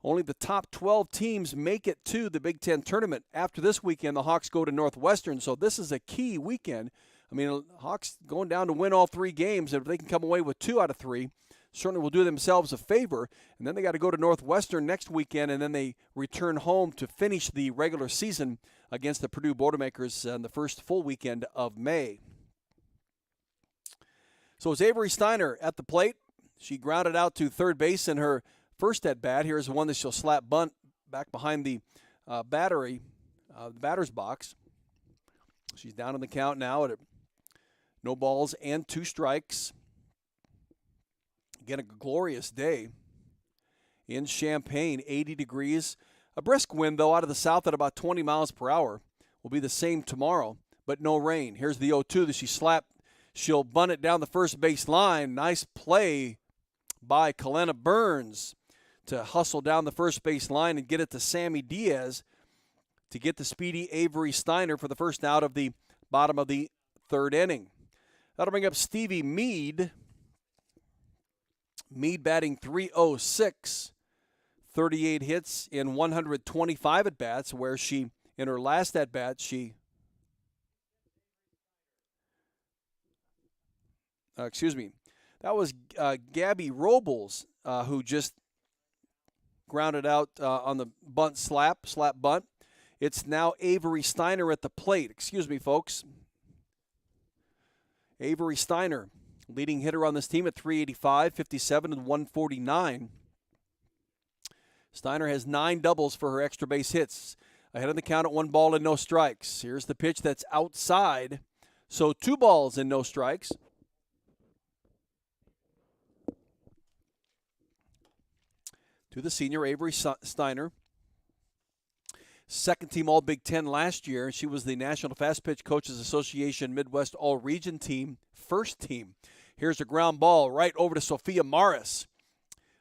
Only the top 12 teams make it to the Big Ten tournament. After this weekend, the Hawks go to Northwestern, so this is a key weekend. I mean, Hawks going down to win all 3 games, and if they can come away with 2 out of 3, certainly will do themselves a favor. And then they got to go to Northwestern next weekend, and then they return home to finish the regular season against the Purdue Boilermakers on the first full weekend of May. So it's Avery Steiner at the plate. She grounded out to third base in her first at-bat. Here's one that she'll slap bunt back behind the batter's box. She's down in the count now at no balls and 2 strikes. Again, a glorious day in Champaign, 80 degrees. A brisk wind, though, out of the south at about 20 miles per hour. Will be the same tomorrow, but no rain. Here's the 0-2 that she slapped. She'll bunt it down the first base line. Nice play by Kalena Burns to hustle down the first base line and get it to Sammy Diaz to get the speedy Avery Steiner for the first out of the bottom of the 3rd inning. That'll bring up Stevie Mead. Mead batting .306, 38 hits in 125 at-bats, where she, in her last at-bat, that was Gabby Robles who just grounded out on the bunt slap bunt. It's now Avery Steiner at the plate. Excuse me, folks. Avery Steiner, leading hitter on this team at .385, 57, and 149. Steiner has 9 doubles for her extra base hits. Ahead of the count at 1 ball and no strikes. Here's the pitch that's outside. So 2 balls and no strikes. To the senior, Avery Steiner. Second team All-Big Ten last year. She was the National Fast Pitch Coaches Association Midwest All-Region team, first team. Here's a ground ball right over to Sophia Morris.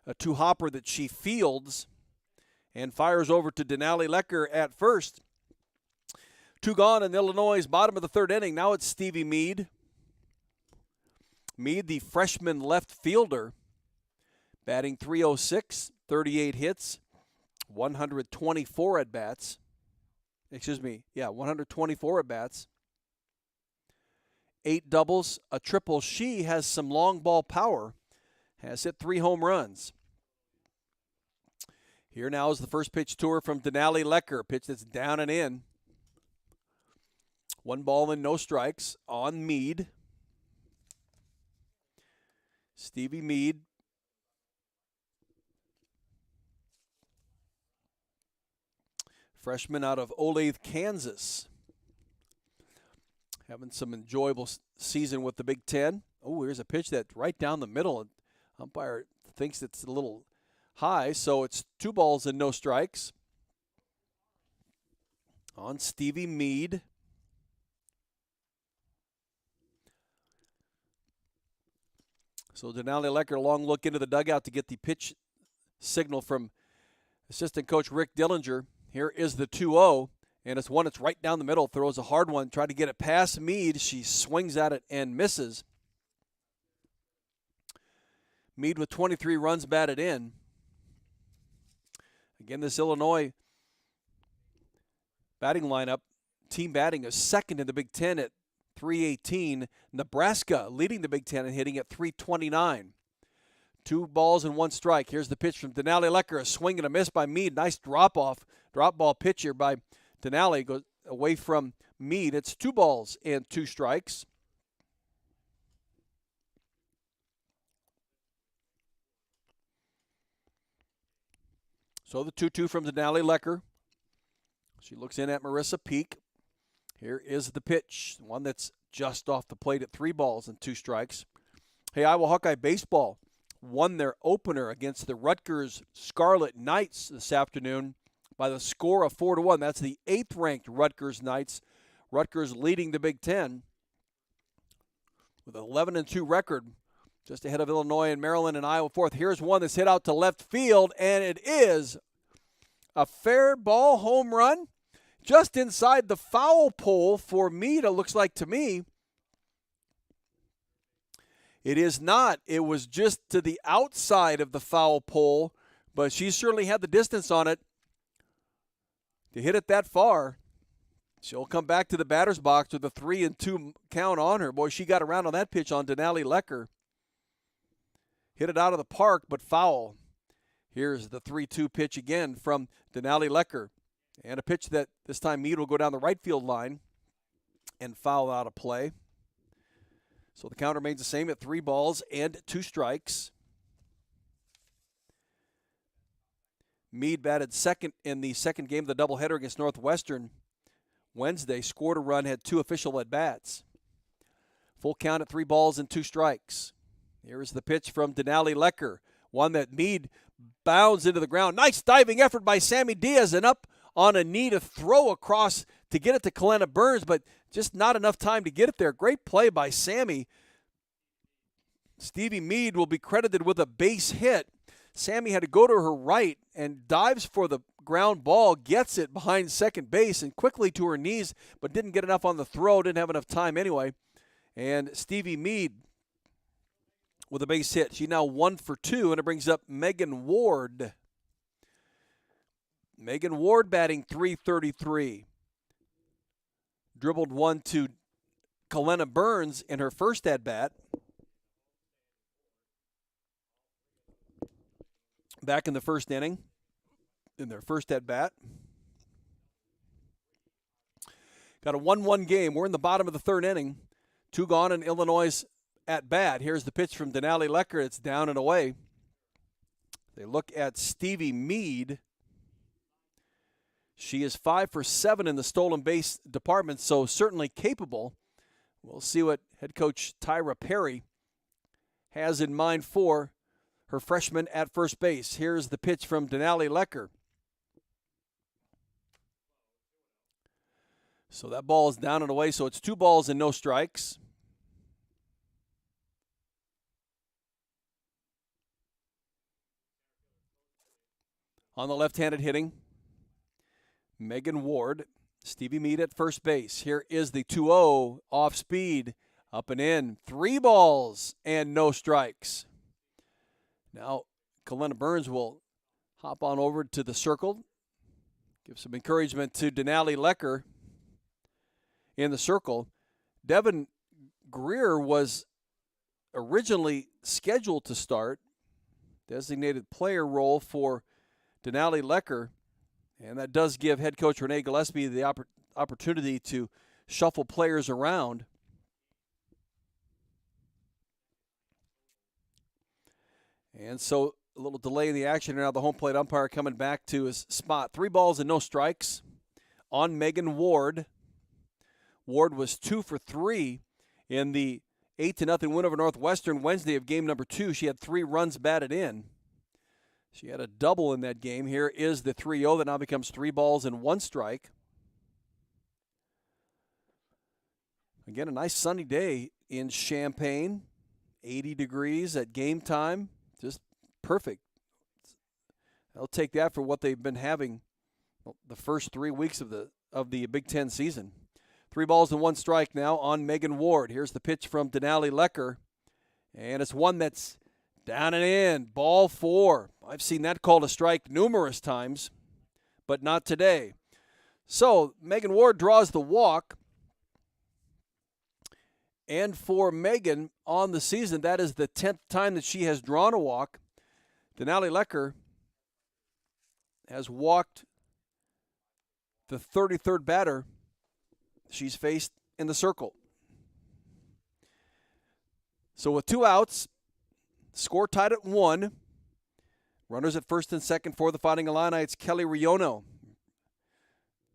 A 2-hopper that she fields and fires over to Denali Lecker at first. 2 gone in Illinois' bottom of the 3rd inning. Now it's Stevie Mead. Mead, the freshman left fielder, batting .306, 38 hits, 124 at-bats. 124 at-bats. 8 doubles, a triple. She has some long ball power. Has hit 3 home runs. Here now is the first pitch to her from Denali Lecker. A pitch that's down and in. 1 ball and no strikes on Mead. Stevie Mead. Freshman out of Olathe, Kansas. Having some enjoyable season with the Big Ten. Oh, here's a pitch that's right down the middle. Umpire thinks it's a little high, so it's 2 balls and no strikes on Stevie Mead. So Denali Lecker, a long look into the dugout to get the pitch signal from assistant coach Rick Dillinger. Here is the 2-0, and it's one that's right down the middle. Throws a hard one, tried to get it past Mead. She swings at it and misses. Mead with 23 runs batted in. Again, this Illinois batting lineup, team batting is second in the Big Ten at .318. Nebraska leading the Big Ten and hitting at .329. 2 balls and 1 strike. Here's the pitch from Denali Lecker. A swing and a miss by Mead. Nice drop ball pitch here by Denali. Goes away from Mead. It's 2 balls and 2 strikes. So the 2-2 from Denali Lecker. She looks in at Marissa Peak. Here is the pitch. One that's just off the plate at 3 balls and 2 strikes. Hey, Iowa Hawkeye baseball won their opener against the Rutgers Scarlet Knights this afternoon by the score of 4-1. That's the 8th-ranked Rutgers Knights. Rutgers leading the Big Ten with an 11-2 record, just ahead of Illinois and Maryland and Iowa 4th. Here's one that's hit out to left field, and it is a fair ball home run just inside the foul pole for Mead, it looks like to me. It is not. It was just to the outside of the foul pole, but she certainly had the distance on it to hit it that far. She'll come back to the batter's box with a 3-2 count on her. Boy, she got around on that pitch on Denali Lecker. Hit it out of the park, but foul. Here's the 3-2 pitch again from Denali Lecker. And a pitch that this time Mead will go down the right field line and foul out of play. So the count remains the same at 3 balls and 2 strikes. Mead batted second in the second game of the doubleheader against Northwestern Wednesday. Scored a run, had 2 official at-bats. Full count at 3 balls and 2 strikes. Here is the pitch from Denali Lecker. One that Mead bounds into the ground. Nice diving effort by Sammy Diaz, and up on a knee to throw across to get it to Kalena Burns, but just not enough time to get it there. Great play by Sammy. Stevie Mead will be credited with a base hit. Sammy had to go to her right and dives for the ground ball, gets it behind second base and quickly to her knees, but didn't get enough on the throw, didn't have enough time anyway. And Stevie Mead with a base hit. She now 1 for 2, and it brings up Megan Ward. Megan Ward batting .333. Dribbled one to Kalena Burns in her first at-bat. Back in the first inning, in their first at-bat. Got a 1-1 game. We're in the bottom of the third inning. 2 gone in Illinois' at-bat. Here's the pitch from Denali Lecker. It's down and away. They look at Stevie Mead. She is 5 for 7 in the stolen base department, so certainly capable. We'll see what head coach Tyra Perry has in mind for her freshman at first base. Here's the pitch from Denali Lecker. So that ball is down and away, so it's 2 balls and no strikes. On the left-handed hitting, Megan Ward. Stevie Mead at first base. Here is the 2-0 off speed, up and in. 3 balls and no strikes. Now, Kalena Burns will hop on over to the circle. Give some encouragement to Denali Lecker in the circle. Devin Greer was originally scheduled to start, designated player role for Denali Lecker, and that does give head coach Renee Gillespie the opportunity to shuffle players around. And so a little delay in the action. Now the home plate umpire coming back to his spot. 3 balls and no strikes on Megan Ward. Ward was 2 for 3 in the 8-0 win over Northwestern Wednesday of game number 2. She had 3 runs batted in. She had a double in that game. Here is the 3-0 that now becomes 3 balls and 1 strike. Again, a nice sunny day in Champaign. 80 degrees at game time. Just perfect. I'll take that for what they've been having the first 3 weeks of the Big Ten season. 3 balls and 1 strike now on Megan Ward. Here's the pitch from Denali Lecker, and it's one that's down and in. Ball 4. I've seen that called a strike numerous times, but not today. So Megan Ward draws the walk, and for Megan on the season, that is the 10th time that she has drawn a walk. Denali Lecker has walked the 33rd batter she's faced in the circle. So with 2 outs, score tied at 1. Runners at first and second for the Fighting Illini. It's Kelly Riono.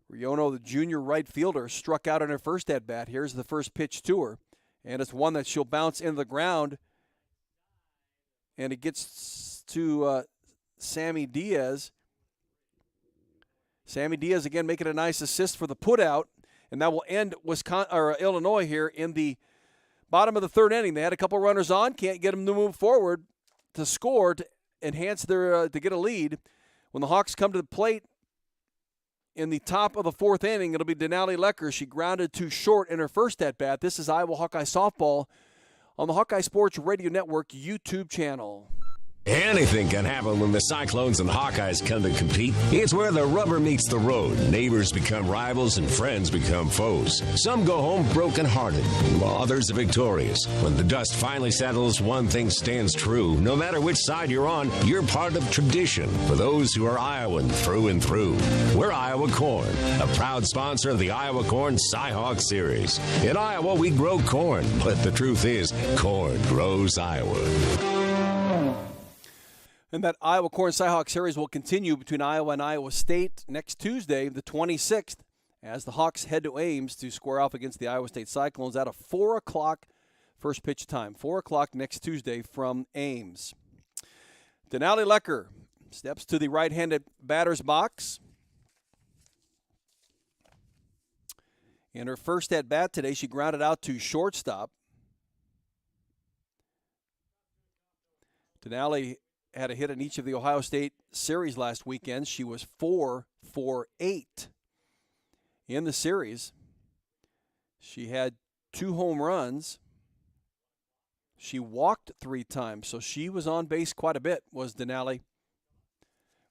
Riono, the junior right fielder, struck out on her first at-bat. Here's the first pitch to her. And it's one that she'll bounce into the ground. And it gets to Sammy Diaz. Sammy Diaz again making a nice assist for the putout. And that will end Illinois here in the bottom of the 3rd inning. They had a couple runners on, can't get them to move forward to score to enhance their to get a lead. When the Hawks come to the plate in the top of the 4th inning, it'll be Denali Lecker. She grounded too short in her first at-bat. This is Iowa Hawkeye Softball on the Hawkeye Sports Radio Network YouTube channel. Anything can happen when the Cyclones and Hawkeyes come to compete. It's where the rubber meets the road. Neighbors become rivals and friends become foes. Some go home broken-hearted, while others are victorious. When the dust finally settles, one thing stands true. No matter which side you're on, you're part of tradition. For those who are Iowan through and through, we're Iowa Corn, a proud sponsor of the Iowa Corn Cy-Hawk Series. In Iowa, we grow corn, but the truth is, corn grows Iowa. And that Iowa Corn Cy-Hawk Series will continue between Iowa and Iowa State next Tuesday, the 26th, as the Hawks head to Ames to square off against the Iowa State Cyclones at a 4 o'clock first pitch time. 4 o'clock next Tuesday from Ames. Denali Lecker steps to the right-handed batter's box. In her first at-bat today, she grounded out to shortstop. Denali had a hit in each of the Ohio State series last weekend. She was 4 for 8 in the series. She had 2 home runs. She walked 3 times, so she was on base quite a bit, was Denali.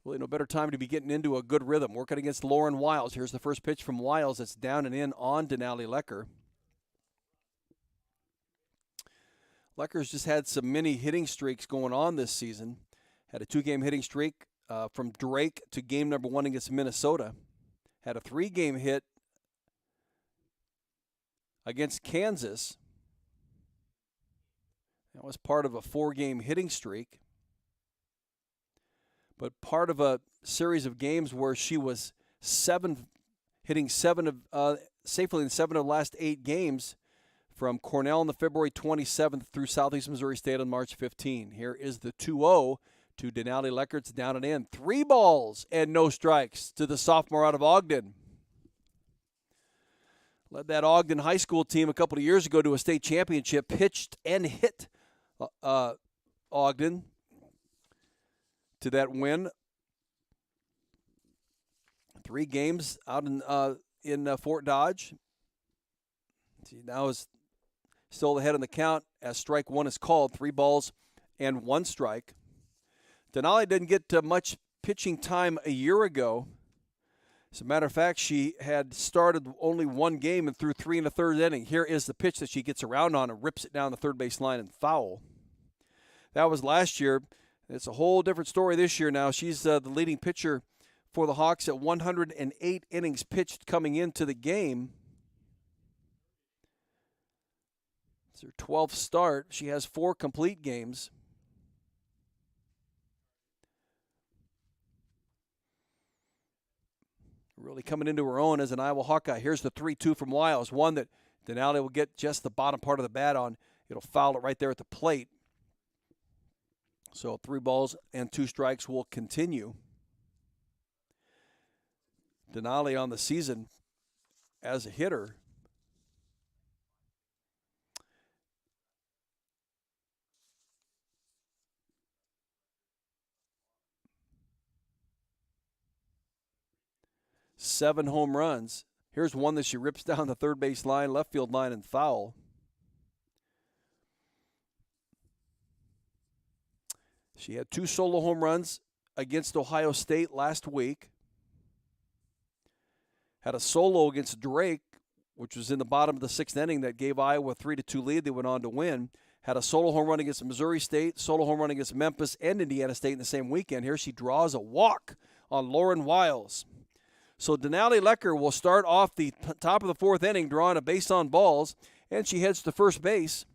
Really no better time to be getting into a good rhythm. Working against Lauren Wiles. Here's the first pitch from Wiles. It's down and in on Denali Lecker. Lecker's just had some mini hitting streaks going on this season. Had a 2-game hitting streak from Drake to game number 1 against Minnesota. Had a 3-game hit against Kansas. That was part of a 4-game hitting streak. But part of a series of games where she was hitting safely in 7 of the last 8 games, from Cornell on the February 27th through Southeast Missouri State on March 15. Here is the 2-0 to Denali Lecker. It's down and in. 3 balls and no strikes to the sophomore out of Ogden. Led that Ogden high school team a couple of years ago to a state championship. Pitched and hit Ogden to that win. 3 games out in Fort Dodge. She now is still ahead in the count as strike 1 is called. 3 balls and 1 strike. Denali didn't get much pitching time a year ago. As a matter of fact, she had started only one game and threw 3 1/3 inning. Here is the pitch that she gets around on and rips it down the third base line and foul. That was last year. It's a whole different story this year now. She's the leading pitcher for the Hawks at 108 innings pitched coming into the game. It's her 12th start. She has 4 complete games. Really coming into her own as an Iowa Hawkeye. Here's the 3-2 from Wiles. One that Denali will get just the bottom part of the bat on. It'll foul it right there at the plate. So 3 balls and 2 strikes will continue. Denali on the season as a hitter. Seven home runs. Here's one that she rips down the third base line, left field line, and foul. She had 2 solo home runs against Ohio State last week. Had a solo against Drake, which was in the bottom of the 6th inning that gave Iowa a 3-2 lead. They went on to win. Had a solo home run against Missouri State, solo home run against Memphis and Indiana State in the same weekend. Here she draws a walk on Lauren Wiles. So Denali Lecker will start off the top of the 4th inning drawing a base on balls, and she heads to first base.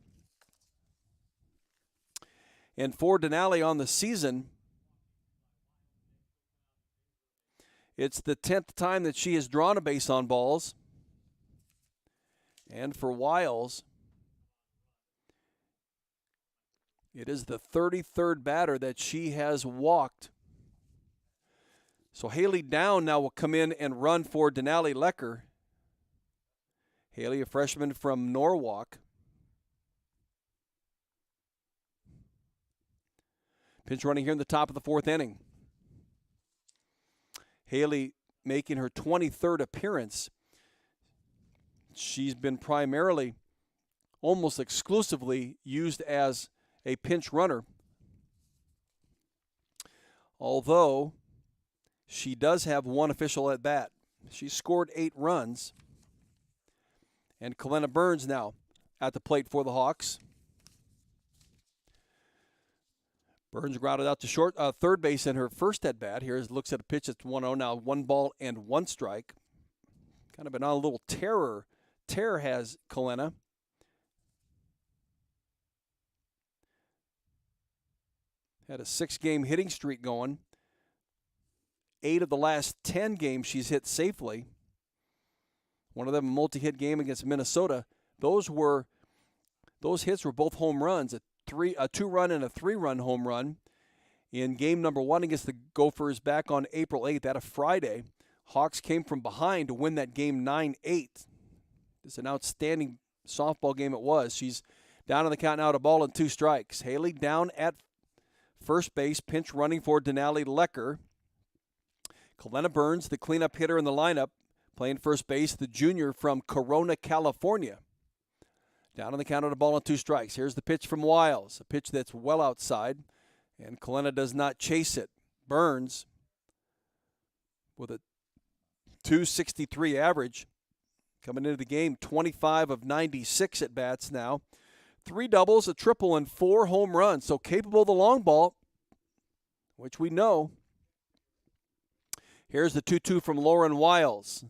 And for Denali on the season, it's the 10th time that she has drawn a base on balls. And for Wiles, it is the 33rd batter that she has walked. So Haley Down now will come in and run for Denali Lecker. Haley, a freshman from Norwalk. Pinch running here in the top of the 4th inning. Haley making her 23rd appearance. She's been primarily, almost exclusively, used as a pinch runner. Although she does have 1 official at bat. She scored 8 runs. And Kalena Burns now at the plate for the Hawks. Burns grounded out to third base in her first at bat. Here looks at a pitch that's 1-0 now, 1 ball and 1 strike. Kind of been on a little tear has Kalena. Had a 6-game hitting streak going. 8 of the last 10 games she's hit safely. One of them a multi-hit game against Minnesota. Those hits were both home runs, a 2-run and a 3-run home run. In game number 1 against the Gophers back on April 8th, at a Friday, Hawks came from behind to win that game 9-8. It's an outstanding softball game it was. She's down on the count now, a ball and 2 strikes. Haley Down at first base, pinch running for Denali Lecker. Kalena Burns, the cleanup hitter in the lineup, playing first base, the junior from Corona, California. Down on the count of a ball and 2 strikes. Here's the pitch from Wiles, a pitch that's well outside, and Kalena does not chase it. Burns, with a .263 average, coming into the game, 25 of 96 at bats now. 3 doubles, a triple, and 4 home runs. So capable of the long ball, which we know. Here's the 2-2 from Lauren Wiles.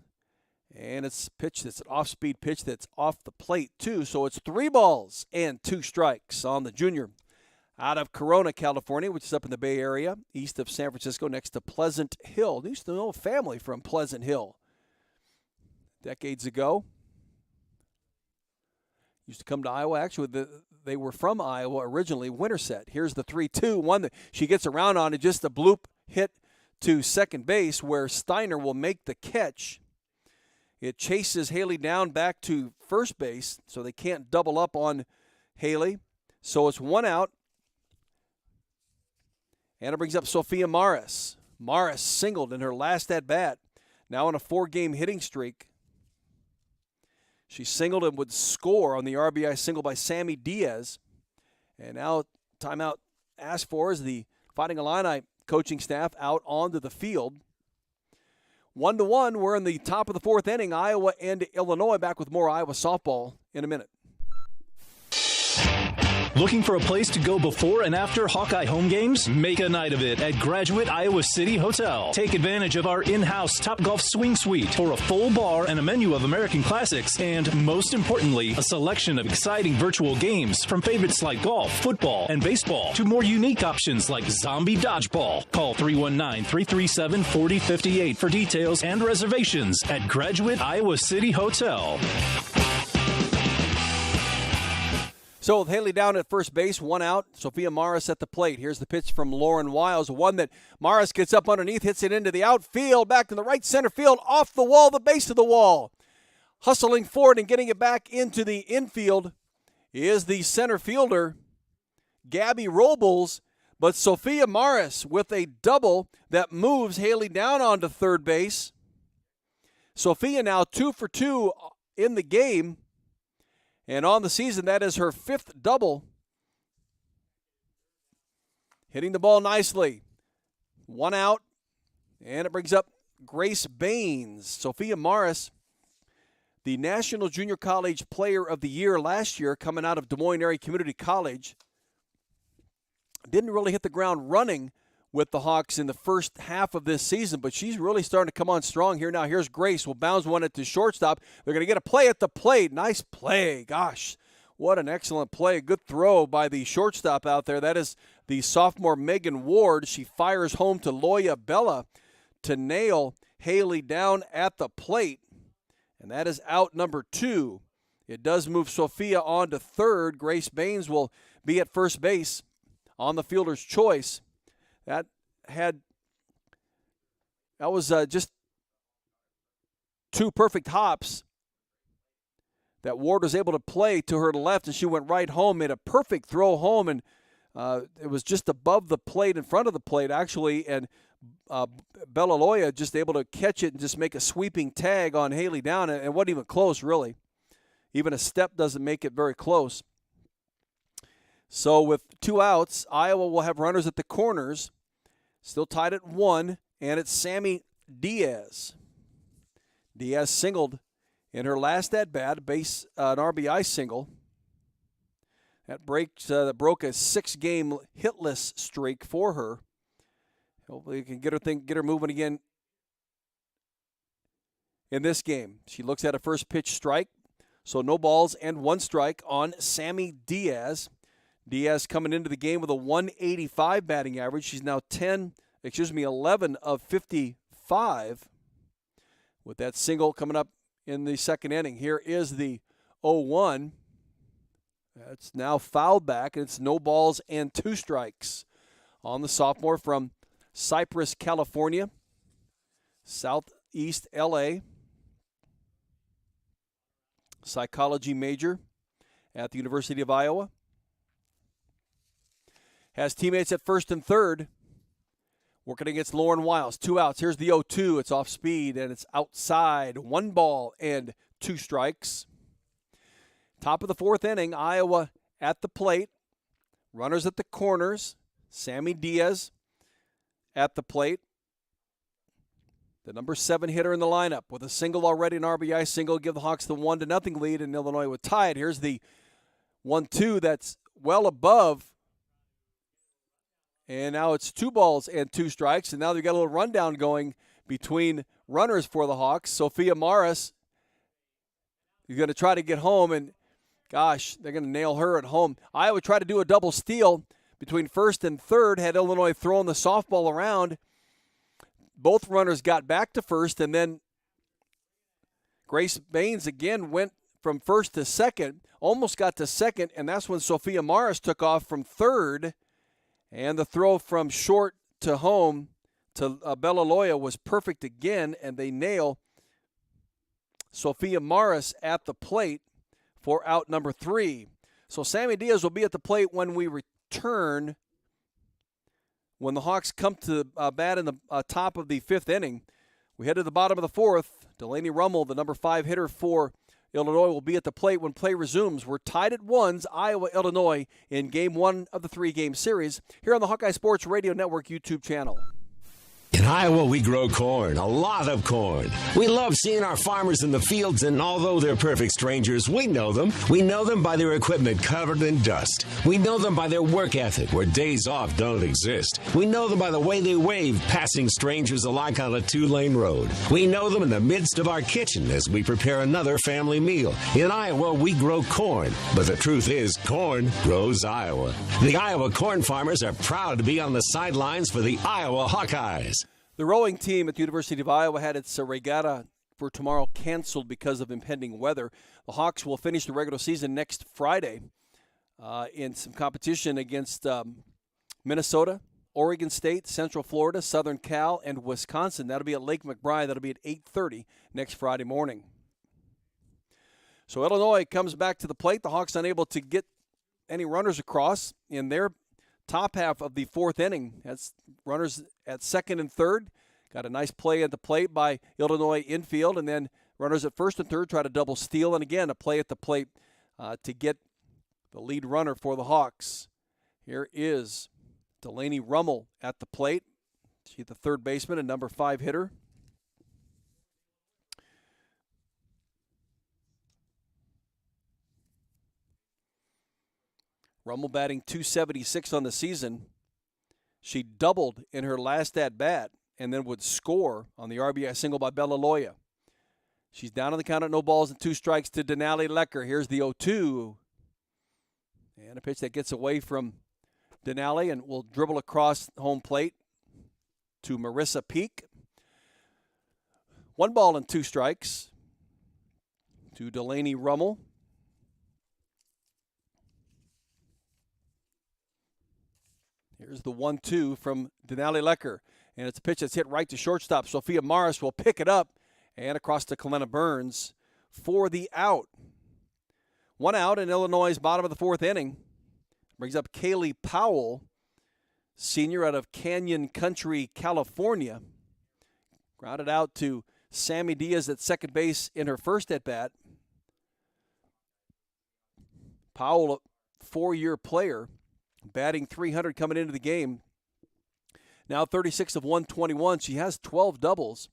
And it's a pitch that's an off-speed pitch that's off the plate, too. So it's 3 balls and 2 strikes on the junior out of Corona, California, which is up in the Bay Area, east of San Francisco, next to Pleasant Hill. They used to know a family from Pleasant Hill decades ago. Used to come to Iowa. Actually, they were from Iowa originally, Winterset. Here's the 3-2, one that she gets around on, and just a bloop hit to second base where Steiner will make the catch. It chases Haley Down back to first base, so they can't double up on Haley. So it's 1 out. And it brings up Sophia Morris. Morris singled in her last at-bat. Now on a 4-game hitting streak. She singled and would score on the RBI single by Sammy Diaz. And now timeout asked for as the Fighting Illini coaching staff out onto the field. 1-1, we're in the top of the fourth inning. Iowa and Illinois. Back with more Iowa softball in a minute. Looking for a place to go before and after Hawkeye home games? Make a night of it at Graduate Iowa City Hotel. Take advantage of our in-house Topgolf Swing Suite for a full bar and a menu of American classics, and most importantly, a selection of exciting virtual games from favorites like golf, football, and baseball to more unique options like zombie dodgeball. Call 319-337-4058 for details and reservations at Graduate Iowa City Hotel. So with Haley down at first base, 1 out, Sophia Morris at the plate. Here's the pitch from Lauren Wiles, one that Morris gets up underneath, hits it into the outfield, back to the right center field, off the wall, the base of the wall. Hustling forward and getting it back into the infield is the center fielder, Gabby Robles, but Sophia Morris with a double that moves Haley down onto third base. Sophia now 2 for 2 in the game. And on the season, that is her 5th double. Hitting the ball nicely. 1 out. And it brings up Grace Baines. Sophia Morris, the National Junior College Player of the Year last year, coming out of Des Moines Area Community College. Didn't really hit the ground running with the Hawks in the first half of this season, but she's really starting to come on strong here now. Here's Grace. Will bounce one at the shortstop. They're going to get a play at the plate. Nice play. Gosh, what an excellent play. Good throw by the shortstop out there. That is the sophomore Megan Ward. She fires home to Loya Bella to nail Haley down at the plate, and that is out number 2. It does move Sophia on to third. Grace Baines will be at first base on the fielder's choice. That was just 2 perfect hops that Ward was able to play to her left, and she went right home, made a perfect throw home, and it was just above the plate, in front of the plate, actually, and Bella Loya just able to catch it and just make a sweeping tag on Haley down, and it wasn't even close, really. Even a step doesn't make it very close. So with 2 outs, Iowa will have runners at the corners. Still tied at 1, and it's Sammy Diaz. Diaz singled in her last at-bat, an RBI single. That broke a 6-game hitless streak for her. Hopefully you can get her moving again in this game. She looks at a first pitch strike, so no balls and 1 strike on Sammy Diaz. Diaz coming into the game with a 185 batting average. She's now 11 of 55 with that single coming up in the second inning. Here is the 0-1. That's now fouled back, and it's no balls and 2 strikes on the sophomore from Cypress, California, Southeast L.A. Psychology major at the University of Iowa. Has teammates at first and third. Working against Lauren Wiles. 2 outs. Here's the 0-2. It's off speed, and it's outside. 1 ball and 2 strikes. Top of the fourth inning, Iowa at the plate. Runners at the corners. Sammy Diaz at the plate. The number 7 hitter in the lineup with a single already, an RBI single. Give the Hawks the 1-0 lead, and Illinois would tie it. Here's the 1-2 that's well above. And now it's 2 balls and 2 strikes. And now they've got a little rundown going between runners for the Hawks. Sophia Morris is going to try to get home. And, gosh, they're going to nail her at home. Iowa tried to do a double steal between first and third. Had Illinois thrown the softball around. Both runners got back to first. And then Grace Baines again went from first to second. Almost got to second. And that's when Sophia Morris took off from third. And the throw from short to home to Bella Loya was perfect again, and they nail Sophia Morris at the plate for out number 3. So Sammy Diaz will be at the plate when we return. When the Hawks come to bat in the top of the 5th inning, we head to the bottom of the 4th. Delaney Rummel, the number 5 hitter for Illinois will be at the plate when play resumes. We're tied at 1s, Iowa-Illinois, in Game 1 of the 3-game series here on the Hawkeye Sports Radio Network YouTube channel. In Iowa, we grow corn, a lot of corn. We love seeing our farmers in the fields, and although they're perfect strangers, we know them. We know them by their equipment covered in dust. We know them by their work ethic, where days off don't exist. We know them by the way they wave, passing strangers alike on a 2-lane road. We know them in the midst of our kitchen as we prepare another family meal. In Iowa, we grow corn, but the truth is, corn grows Iowa. The Iowa corn farmers are proud to be on the sidelines for the Iowa Hawkeyes. The rowing team at the University of Iowa had its regatta for tomorrow canceled because of impending weather. The Hawks will finish the regular season next Friday in some competition against Minnesota, Oregon State, Central Florida, Southern Cal, and Wisconsin. That'll be at Lake McBride. That'll be at 8:30 next Friday morning. So Illinois comes back to the plate. The Hawks unable to get any runners across in their top half of the 4th inning. That's runners at 2nd and 3rd. Got a nice play at the plate by Illinois infield, and then runners at 1st and 3rd try to double steal, and again a play at the plate to get the lead runner for the Hawks. Here is Delaney Rummel at the plate. She's the 3rd baseman and number 5 hitter. Rummel batting .276 on the season. She doubled in her last at-bat and then would score on the RBI single by Bella Loya. She's down on the count at no balls and 2 strikes to Denali Lecker. Here's the 0-2. And a pitch that gets away from Denali and will dribble across home plate to Marissa Peak. 1 ball and 2 strikes to Delaney Rummel. Here's the 1-2 from Denali Lecker. And it's a pitch that's hit right to shortstop. Sophia Morris will pick it up and across to Kalena Burns for the out. 1 out in Illinois' bottom of the 4th inning. Brings up Kaylee Powell, senior out of Canyon Country, California. Grounded out to Sammy Diaz at second base in her first at-bat. Powell, a 4-year player, batting .300 coming into the game. Now 36 of 121. She has 12 doubles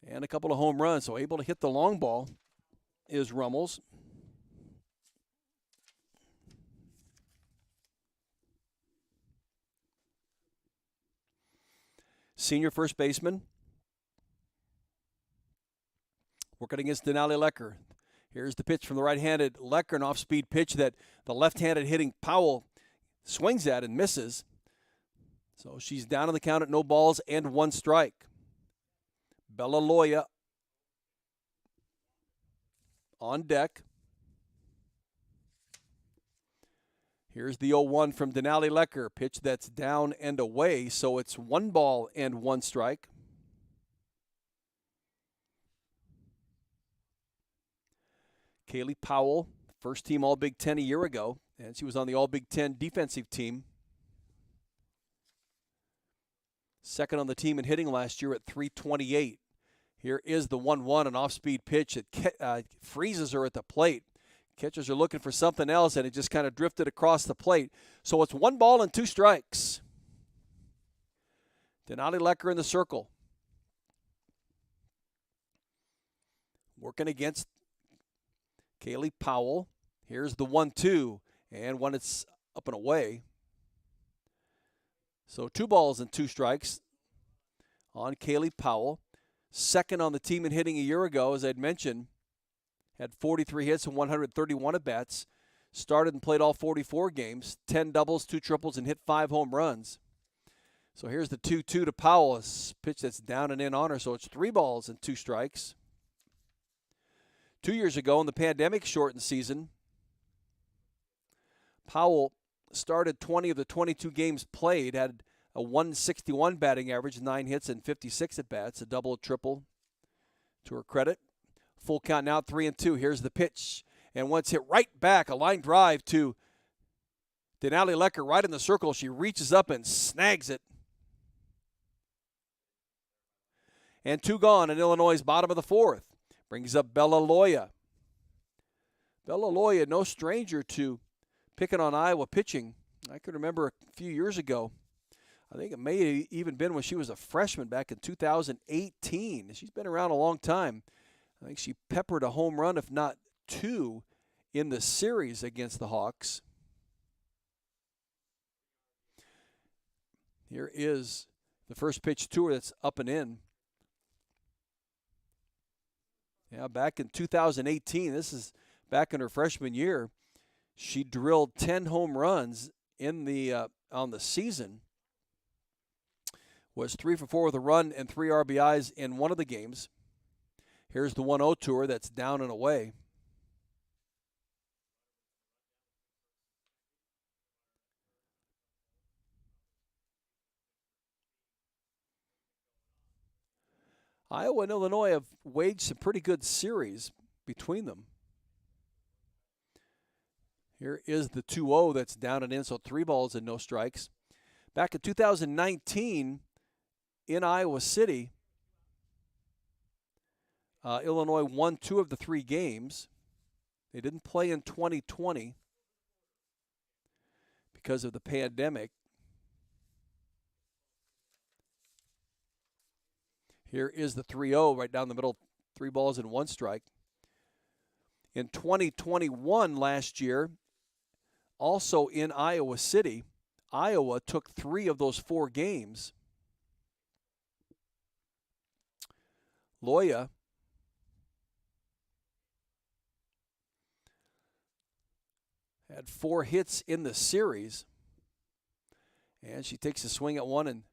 and a couple of home runs, so able to hit the long ball is Rummels. Senior first baseman working against Denali Lecker. Here's the pitch from the right-handed Lecker, an off-speed pitch that the left-handed hitting Powell swings at and misses. So she's down on the count at no balls and 1 strike. Bella Loya on deck. Here's the 0-1 from Denali Lecker, pitch that's down and away, so it's 1 ball and 1 strike. Kaylee Powell, first team All-Big Ten a year ago, and she was on the All-Big Ten defensive team. Second on the team in hitting last year at .328. Here is the 1-1, an off-speed pitch that freezes her at the plate. Catchers are looking for something else, and it just kind of drifted across the plate. So it's 1 ball and 2 strikes. Denali Lecker in the circle. Working against Kaylee Powell. Here's the 1-2, and when it's up and away. So 2 balls and 2 strikes on Kaylee Powell. Second on the team in hitting a year ago, as I'd mentioned. Had 43 hits and 131 at-bats. Started and played all 44 games. 10 doubles, 2 triples, and hit 5 home runs. So here's the 2-2 to Powell. A pitch that's down and in on her, so it's 3 balls and 2 strikes. 2 years ago in the pandemic-shortened season, Powell started 20 of the 22 games played, had a 161 batting average, 9 hits and 56 at-bats, a double, a triple to her credit. Full count now, 3-2. Here's the pitch. And once hit right back, a line drive to Denali Lecker right in the circle. She reaches up and snags it. And 2 gone in Illinois' bottom of the 4th. Brings up Bella Loya. Bella Loya, no stranger to picking on Iowa pitching. I can remember a few years ago, I think it may have even been when she was a freshman back in 2018. She's been around a long time. I think she peppered a home run, if not two, in the series against the Hawks. Here is the first pitch to her that's up and in. Yeah, back in 2018, this is back in her freshman year, she drilled 10 home runs in the on the season. Was 3 for 4 with a run and 3 RBIs in one of the games. Here's the 1-0 to her that's down and away. Iowa and Illinois have waged some pretty good series between them. Here is the 2-0 that's down and in, so 3 balls and no strikes. Back in 2019 in Iowa City, Illinois won 2 of the 3 games. They didn't play in 2020 because of the pandemic. Here is the 3-0 right down the middle, 3 balls and 1 strike. In 2021 last year, also in Iowa City, Iowa took 3 of those 4 games. Loya had 4 hits in the series, and she takes a swing at one, and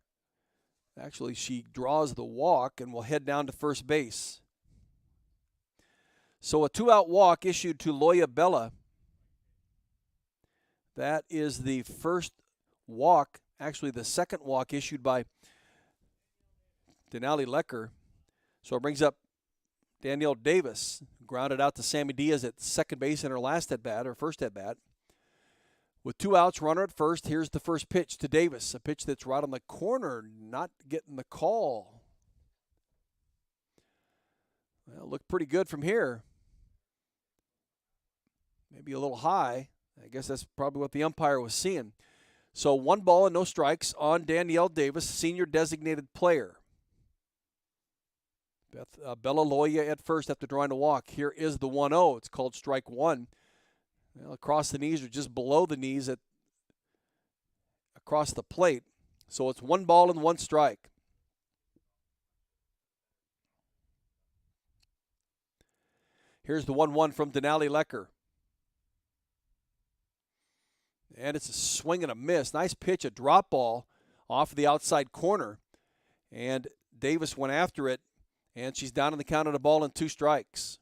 actually she draws the walk and will head down to first base. So a 2-out walk issued to Loya Bella. That is the first walk, actually the second walk issued by Denali Lecker. So it brings up Danielle Davis, grounded out to Sammy Diaz at second base in her last at-bat, or first at-bat. With 2 outs, runner at first, here's the first pitch to Davis, a pitch that's right on the corner, not getting the call. Well, looked pretty good from here. Maybe a little high. I guess that's probably what the umpire was seeing. So 1 ball and no strikes on Danielle Davis, senior designated player. Bella Loya at first after drawing a walk. Here is the 1-0. It's called strike 1. Well, across the knees or just below the knees across the plate. So it's 1 ball and 1 strike. Here's the 1-1 from Denali Lecker. And it's a swing and a miss. Nice pitch, a drop ball off of the outside corner. And Davis went after it, and she's down in the count of the ball and 2 strikes.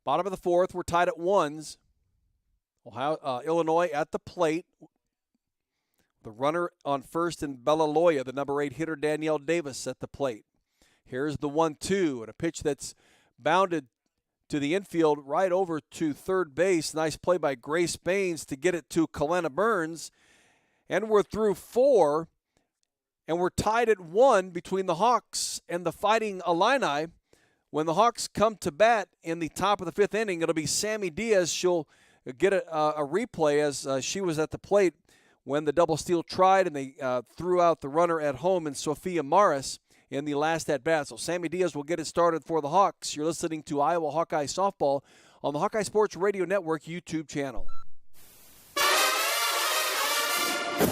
Bottom of the 4th, we're tied at 1s. Illinois at the plate. The runner on first and Bella Loya, the number 8 hitter Danielle Davis at the plate. Here's the 1-2, and a pitch that's bounded to the infield right over to third base. Nice play by Grace Baines to get it to Kalena Burns. And we're through 4, and we're tied at 1 between the Hawks and the Fighting Illini. When the Hawks come to bat in the top of the 5th inning, it'll be Sammy Diaz. She'll get a replay as she was at the plate when the double steal tried, and they threw out the runner at home in Sophia Morris in the last at-bat. So Sammy Diaz will get it started for the Hawks. You're listening to Iowa Hawkeye Softball on the Hawkeye Sports Radio Network YouTube channel.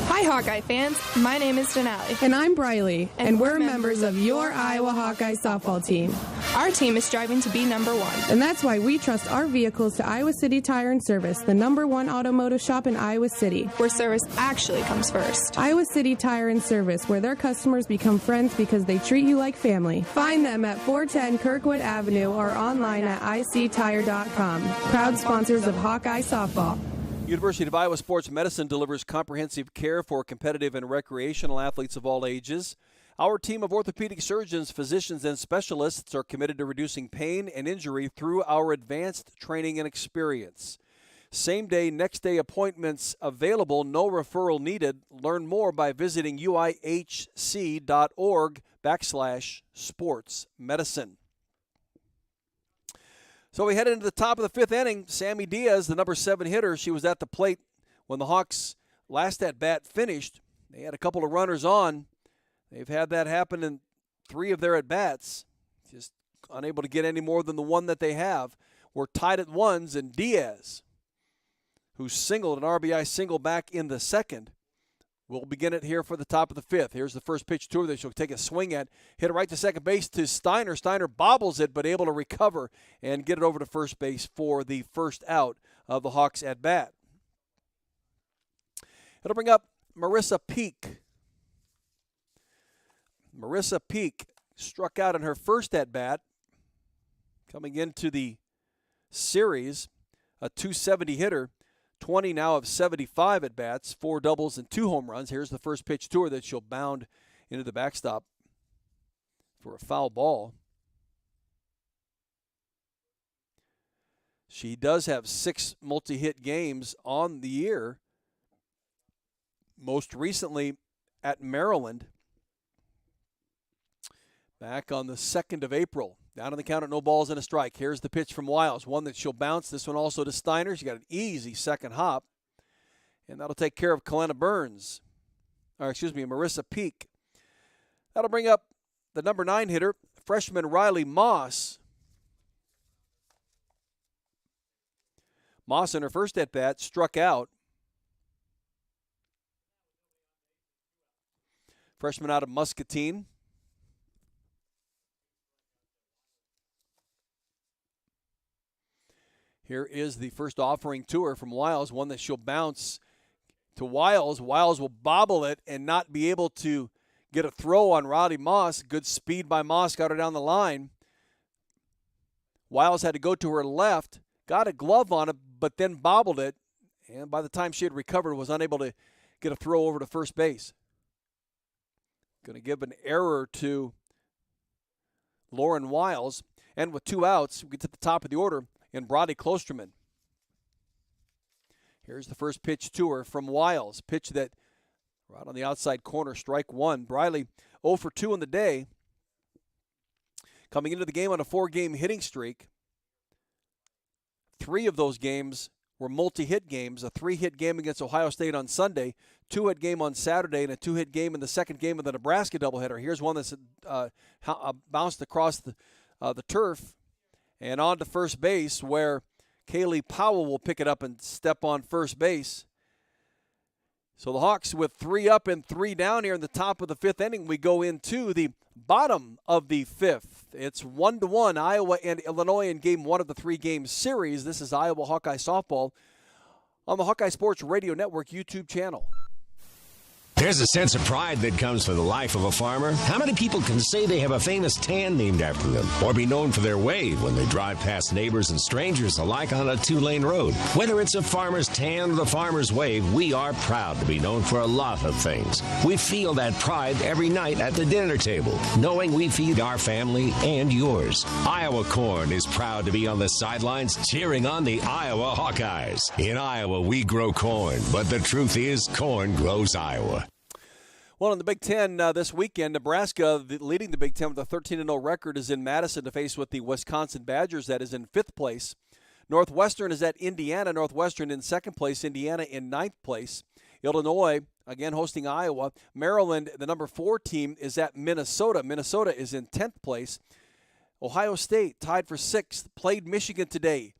Hi, Hawkeye fans. My name is Denali. And I'm Briley, and we're members of your Iowa Hawkeye softball team. Our team is striving to be number 1. And that's why we trust our vehicles to Iowa City Tire and Service, the number 1 automotive shop in Iowa City, where service actually comes first. Iowa City Tire and Service, where their customers become friends because they treat you like family. Find them at 410 Kirkwood Avenue or online at ictire.com. Proud sponsors of Hawkeye Softball. University of Iowa Sports Medicine delivers comprehensive care for competitive and recreational athletes of all ages. Our team of orthopedic surgeons, physicians, and specialists are committed to reducing pain and injury through our advanced training and experience. Same-day, next-day appointments available, no referral needed. Learn more by visiting uihc.org/sportsmedicine. So we head into the top of the fifth inning. Sammy Diaz, the number 7 hitter, she was at the plate when the Hawks last at bat finished. They had a couple of runners on. They've had that happen in 3 of their at-bats. Just unable to get any more than the one that they have. We're tied at 1s, and Diaz, who singled an RBI single back in the second, will begin it here for the top of the fifth. Here's the first pitch to her that she'll take a swing at. Hit it right to second base to Steiner. Steiner bobbles it, but able to recover and get it over to first base for the first out of the Hawks at bat. It'll bring up Marissa Peak. Marissa Peak struck out in her first at bat. Coming into the series, a .270 hitter. 20 now of 75 at-bats, 4 doubles and 2 home runs. Here's the first pitch to her that she'll bound into the backstop for a foul ball. She does have 6 multi-hit games on the year, most recently at Maryland back on the 2nd of April. Down on the count at no balls and a strike. Here's the pitch from Wiles, one that she'll bounce. This one also to Steiner. She got an easy second hop. And that'll take care of Marissa Peak. That'll bring up the number 9 hitter, freshman Rodney Moss. Moss in her first at-bat struck out. Freshman out of Muscatine. Here is the first offering to her from Wiles, one that she'll bounce to Wiles. Wiles will bobble it and not be able to get a throw on Rodney Moss. Good speed by Moss, got her down the line. Wiles had to go to her left, got a glove on it, but then bobbled it, and by the time she had recovered, was unable to get a throw over to first base. Going to give an error to Lauren Wiles, and with 2 outs, we get to the top of the order. And Brody Klosterman. Here's the first pitch to her from Wiles. Pitch that right on the outside corner, strike 1. Briley 0 for 2 in the day. Coming into the game on a 4-game hitting streak. 3 of those games were multi-hit games. A 3-hit game against Ohio State on Sunday, 2-hit game on Saturday, and a 2-hit game in the second game of the Nebraska doubleheader. Here's one that's bounced across the turf and on to first base, where Kaylee Powell will pick it up and step on first base. So the Hawks with 3 up and 3 down here in the top of the 5th inning. We go into the bottom of the 5th. It's 1-1, Iowa and Illinois in game 1 of the 3-game series. This is Iowa Hawkeye softball on the Hawkeye Sports Radio Network YouTube channel. There's a sense of pride that comes from the life of a farmer. How many people can say they have a famous tan named after them, or be known for their wave when they drive past neighbors and strangers alike on a 2-lane road? Whether it's a farmer's tan or the farmer's wave, we are proud to be known for a lot of things. We feel that pride every night at the dinner table, knowing we feed our family and yours. Iowa Corn is proud to be on the sidelines cheering on the Iowa Hawkeyes. In Iowa, we grow corn, but the truth is, corn grows Iowa. Well, in the Big Ten this weekend, Nebraska, leading the Big Ten with a 13-0 record, is in Madison to face with the Wisconsin Badgers. That is in 5th place. Northwestern is at Indiana. Northwestern in 2nd place. Indiana in 9th place. Illinois, again, hosting Iowa. Maryland, the number 4 team, is at Minnesota. Minnesota is in 10th place. Ohio State, tied for 6th, played Michigan today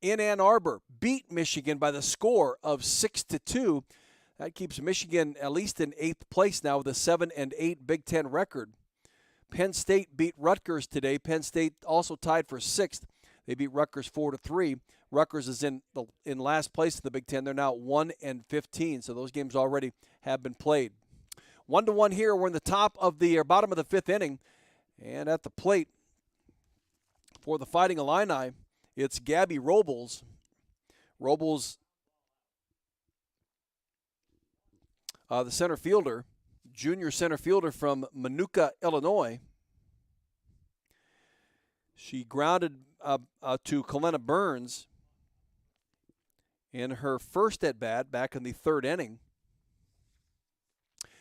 in Ann Arbor. Beat Michigan by the score of 6-2. That keeps Michigan at least in 8th place now with a 7-8 Big Ten record. Penn State beat Rutgers today. Penn State also tied for 6th. They beat Rutgers 4-3. Rutgers is in last place in the Big Ten. They're now 1-15, so those games already have been played. 1-1 here. We're in the bottom of the 5th inning, and at the plate for the Fighting Illini, it's Gabby Robles. Robles, the center fielder, junior center fielder from Minooka, Illinois. She grounded to Kalena Burns in her first at-bat back in the 3rd inning.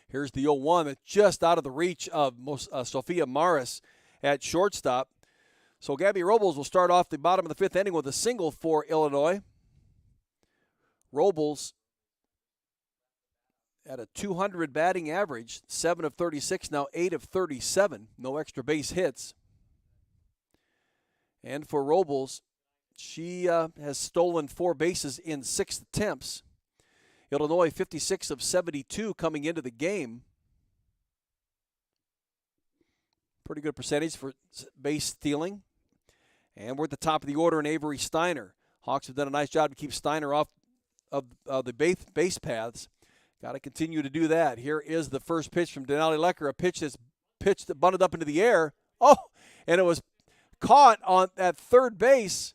Here's the 0-1 that's just out of the reach of Sophia Morris at shortstop. So Gabby Robles will start off the bottom of the fifth inning with a single for Illinois. Robles at a 200 batting average, 7 of 36, now 8 of 37. No extra base hits. And for Robles, she has stolen 4 bases in 6 attempts. Illinois 56 of 72 coming into the game. Pretty good percentage for base stealing. And we're at the top of the order in Avery Steiner. Hawks have done a nice job to keep Steiner off of the base paths. Got to continue to do that. Here is the first pitch from Danielle Lecker, a pitch that's bunted up into the air. Oh, and it was caught at third base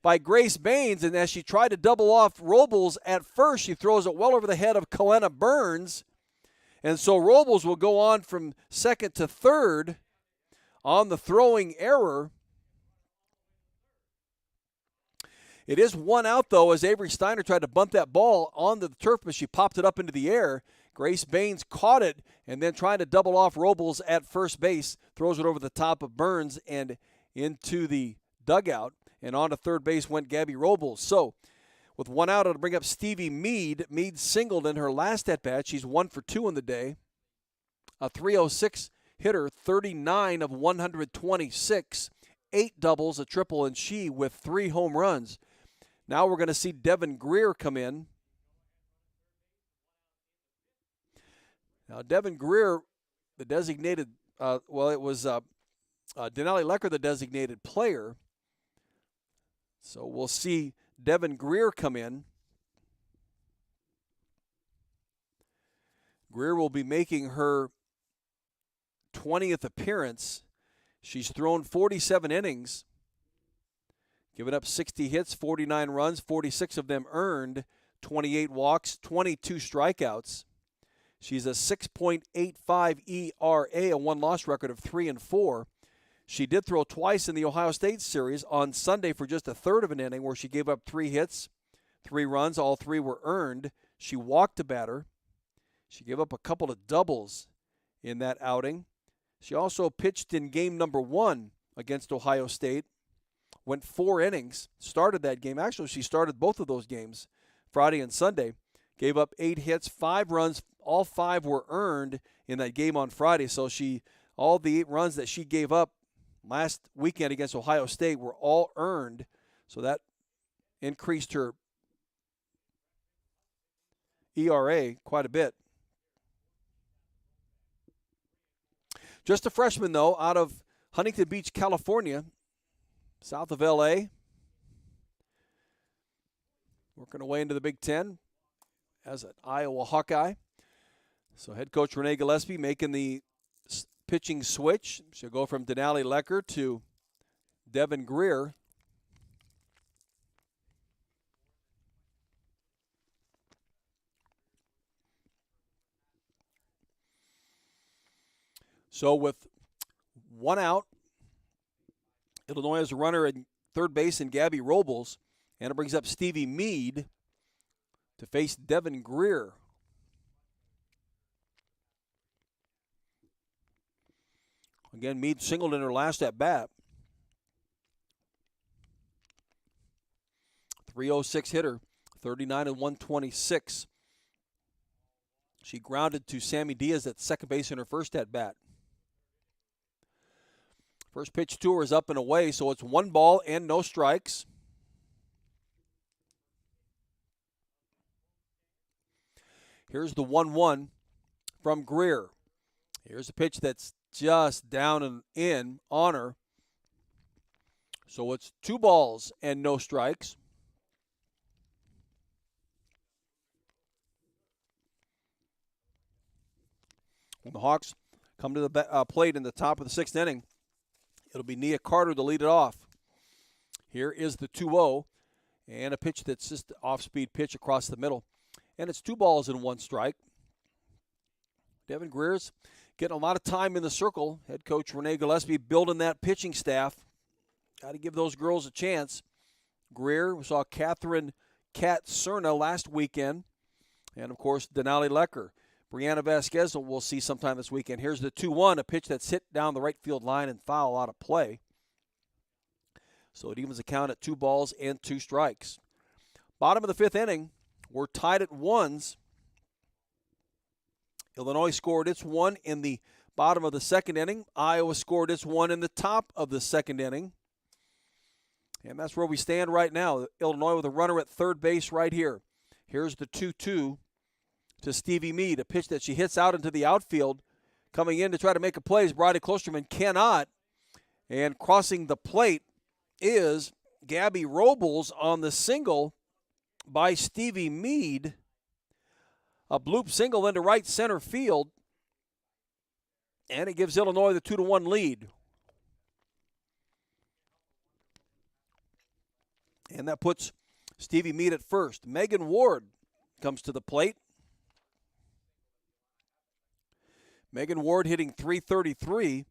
by Grace Baines, and as she tried to double off Robles at first, she throws it well over the head of Kalena Burns. And so Robles will go on from second to third on the throwing error. It is 1 out, though, as Avery Steiner tried to bunt that ball onto the turf, but she popped it up into the air. Grace Baines caught it and then trying to double off Robles at first base, throws it over the top of Burns and into the dugout. And on to third base went Gabby Robles. So with 1 out, it'll bring up Stevie Mead. Mead singled in her last at-bat. She's 1 for 2 in the day. A .306 hitter, 39 of 126, 8 doubles, a triple, and she with 3 home runs. Now we're going to see Devin Greer come in. Now Devin Greer, the designated, it was Danielle Lecker, the designated player. So we'll see Devin Greer come in. Greer will be making her 20th appearance. She's thrown 47 innings, given up 60 hits, 49 runs, 46 of them earned, 28 walks, 22 strikeouts. She's a 6.85 ERA, a one-loss record of 3-4. She did throw twice in the Ohio State series on Sunday for just a third of an inning, where she gave up 3 hits, 3 runs. All 3 were earned. She walked a batter. She gave up a couple of doubles in that outing. She also pitched in game number 1 against Ohio State. Went 4 innings, started that game. Actually, she started both of those games, Friday and Sunday. Gave up 8 hits, 5 runs. All 5 were earned in that game on Friday. So all the 8 runs that she gave up last weekend against Ohio State were all earned. So that increased her ERA quite a bit. Just a freshman, though, out of Huntington Beach, California, south of L.A., working her way into the Big Ten as an Iowa Hawkeye. So head coach Renee Gillespie making the pitching switch. She'll go from Denali Lecker to Devin Greer. So with 1 out, Illinois has a runner at third base in Gabby Robles, and it brings up Stevie Mead to face Devin Greer. Again, Mead singled in her last at-bat. .306 hitter, 39 and 126. She grounded to Sammy Diaz at second base in her first at-bat. First pitch to her is up and away, so it's 1 ball and no strikes. Here's the 1-1 from Greer. Here's a pitch that's just down and in on her. So it's 2 balls and no strikes. When the Hawks come to the plate in the top of the 6th inning, it'll be Nia Carter to lead it off. Here is the 2-0, and a pitch that's just an off-speed pitch across the middle. And it's 2 balls and 1 strike. Devin Greer's getting a lot of time in the circle. Head coach Renee Gillespie building that pitching staff. Got to give those girls a chance. Greer, we saw Catherine Cat Cerna last weekend. And, of course, Denali Lecker Brianna Vasquez we'll see sometime this weekend. Here's the 2-1, a pitch that's hit down the right field line and foul out of play. So it evens the count at 2 balls and 2 strikes. Bottom of the 5th inning, we're tied at 1s. Illinois scored its 1 in the bottom of the 2nd inning. Iowa scored its 1 in the top of the 2nd inning. And that's where we stand right now. Illinois with a runner at third base right here. Here's the 2-2 to Stevie Mead, a pitch that she hits out into the outfield. Coming in to try to make a play is Brady Klosterman, cannot. And crossing the plate is Gabby Robles on the single by Stevie Mead. A bloop single into right center field. And it gives Illinois the 2-1 lead. And that puts Stevie Mead at first. Megan Ward comes to the plate. Megan Ward hitting .333.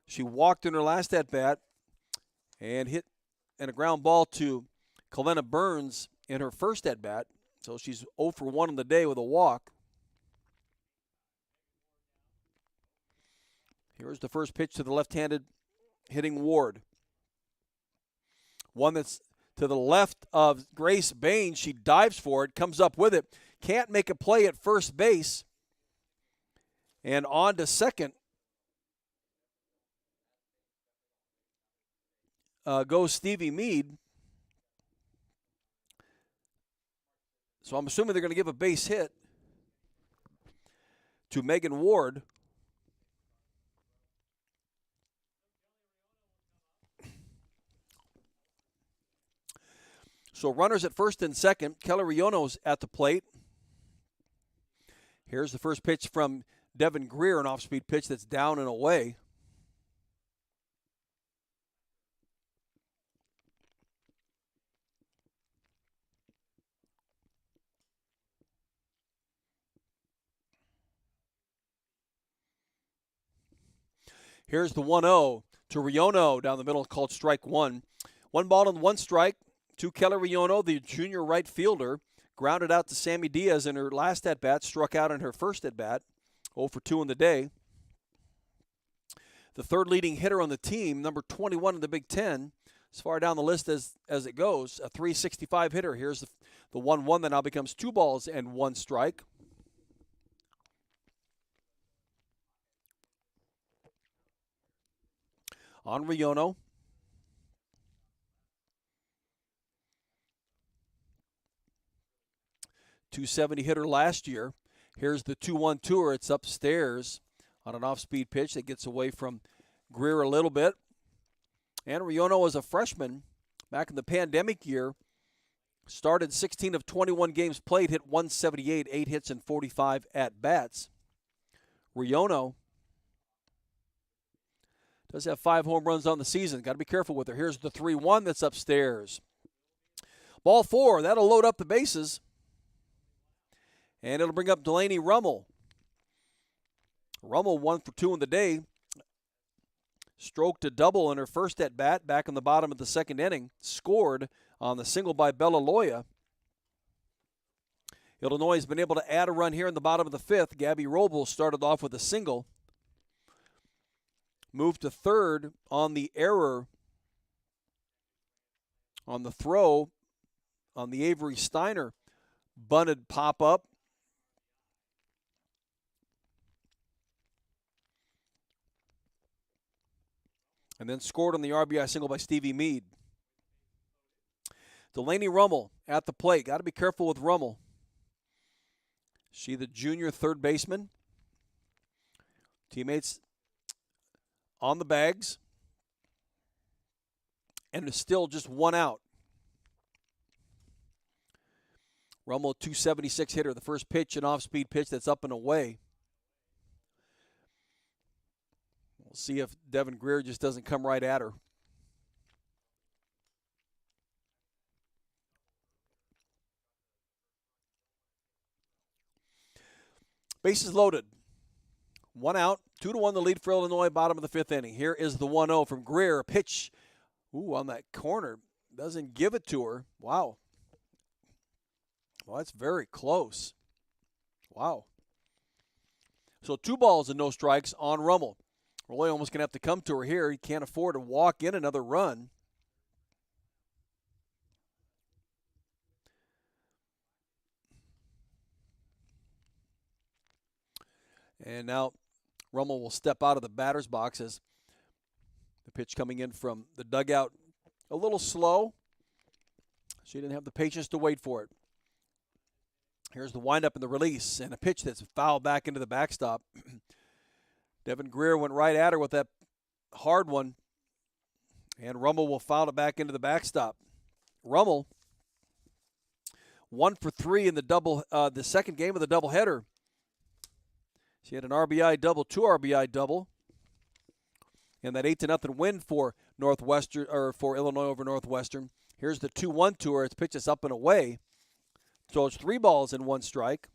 She walked in her last at-bat and hit in a ground ball to Kalena Burns in her first at-bat. So she's 0 for 1 on the day with a walk. Here's the first pitch to the left-handed hitting Ward. One that's to the left of Grace Baines. She dives for it, comes up with it, can't make a play at first base. And on to second goes Stevie Mead. So I'm assuming they're going to give a base hit to Megan Ward. So runners at first and second. Kelly Riono's at the plate. Here's the first pitch from Devin Greer, an off-speed pitch that's down and away. Here's the 1-0 to Riono down the middle, called strike one. 1 ball and 1 strike to Kelly Riono, the junior right fielder. Grounded out to Sammy Diaz in her last at-bat, struck out in her first at-bat. 0 for 2 in the day. The third leading hitter on the team, number 21 in the Big Ten, as far down the list as it goes, a .365 hitter. Here's the 1-1 that now becomes 2 balls and 1 strike. On Riono. .270 hitter last year. Here's the 2-1 tour. It's upstairs on an off-speed pitch that gets away from Greer a little bit. And Riono was a freshman back in the pandemic year. Started 16 of 21 games played, hit .178, 8 hits and 45 at-bats. Riono does have 5 home runs on the season. Got to be careful with her. Here's the 3-1 that's upstairs. Ball 4. That'll load up the bases. And it'll bring up Delaney Rummel. Rummel 1 for 2 in the day. Stroked a double in her first at-bat back in the bottom of the 2nd inning. Scored on the single by Bella Loya. Illinois has been able to add a run here in the bottom of the 5th. Gabby Robles started off with a single. Moved to third on the error on the throw on the Avery Steiner bunted pop-up. And then scored on the RBI single by Stevie Mead. Delaney Rummel at the plate. Got to be careful with Rummel. She the junior third baseman. Teammates on the bags. And it's still just 1 out. Rummel, .276 hitter. The first pitch, an off-speed pitch that's up and away. We'll see if Devin Greer just doesn't come right at her. Bases loaded. 1 out, 2-1 the lead for Illinois, bottom of the 5th inning. Here is the 1-0 from Greer. A pitch, on that corner. Doesn't give it to her. Wow. Well, that's very close. Wow. So 2 balls and no strikes on Rummel. Loya almost going to have to come to her here. He can't afford to walk in another run. And now Rummel will step out of the batter's box as the pitch coming in from the dugout a little slow. She didn't have the patience to wait for it. Here's the windup and the release, and a pitch that's fouled back into the backstop. Devin Greer went right at her with that hard one, and Rummel will foul it back into the backstop. Rummel 1 for 3 in the second game of the doubleheader. She had an RBI double, 2 RBI double, and that 8-0 win for Northwestern, or for Illinois over Northwestern. Here's the 2-1 to her. It's pitches up and away. So it's 3 balls and 1 strike.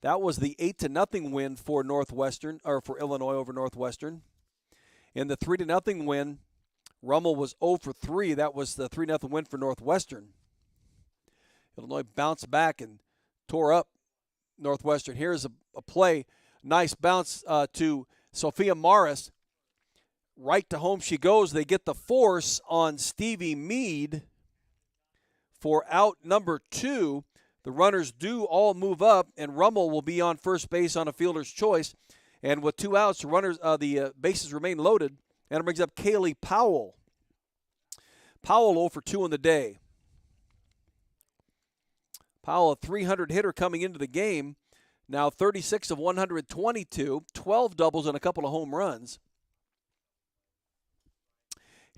That was the 8-0 win for Northwestern, or for Illinois over Northwestern. In the 3-0 win, Rummel was 0 for 3. That was the 3-0 win for Northwestern. Illinois bounced back and tore up Northwestern. Here's a play. Nice bounce to Sophia Morris. Right to home she goes. They get the force on Stevie Mead for out number 2. The runners do all move up, and Rummel will be on first base on a fielder's choice. And with 2 outs, the bases remain loaded, and it brings up Kaylee Powell. Powell 0 for 2 in the day. Powell, a 300 hitter coming into the game. Now 36 of 122, 12 doubles and a couple of home runs.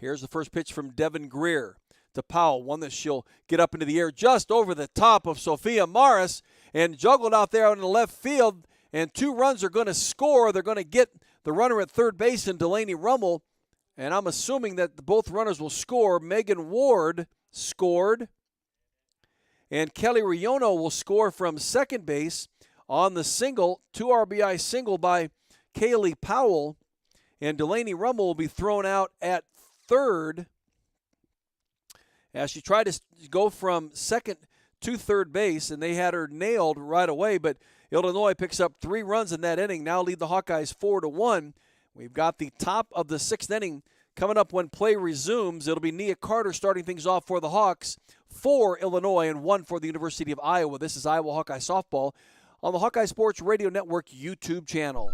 Here's the first pitch from Devin Greer to Powell, one that she'll get up into the air just over the top of Sophia Morris and juggled out there in the left field, and 2 runs are going to score. They're going to get the runner at third base and Delaney Rummel, and I'm assuming that both runners will score. Megan Ward scored, and Kelly Riono will score from second base on the single, 2 RBI single by Kaylee Powell, and Delaney Rummel will be thrown out at third as she tried to go from second to third base, and they had her nailed right away, but Illinois picks up 3 runs in that inning, now lead the Hawkeyes 4-1. We've got the top of the 6th inning coming up when play resumes. It'll be Nia Carter starting things off for the Hawks, 4 Illinois and 1 for the University of Iowa. This is Iowa Hawkeye Softball on the Hawkeye Sports Radio Network YouTube channel.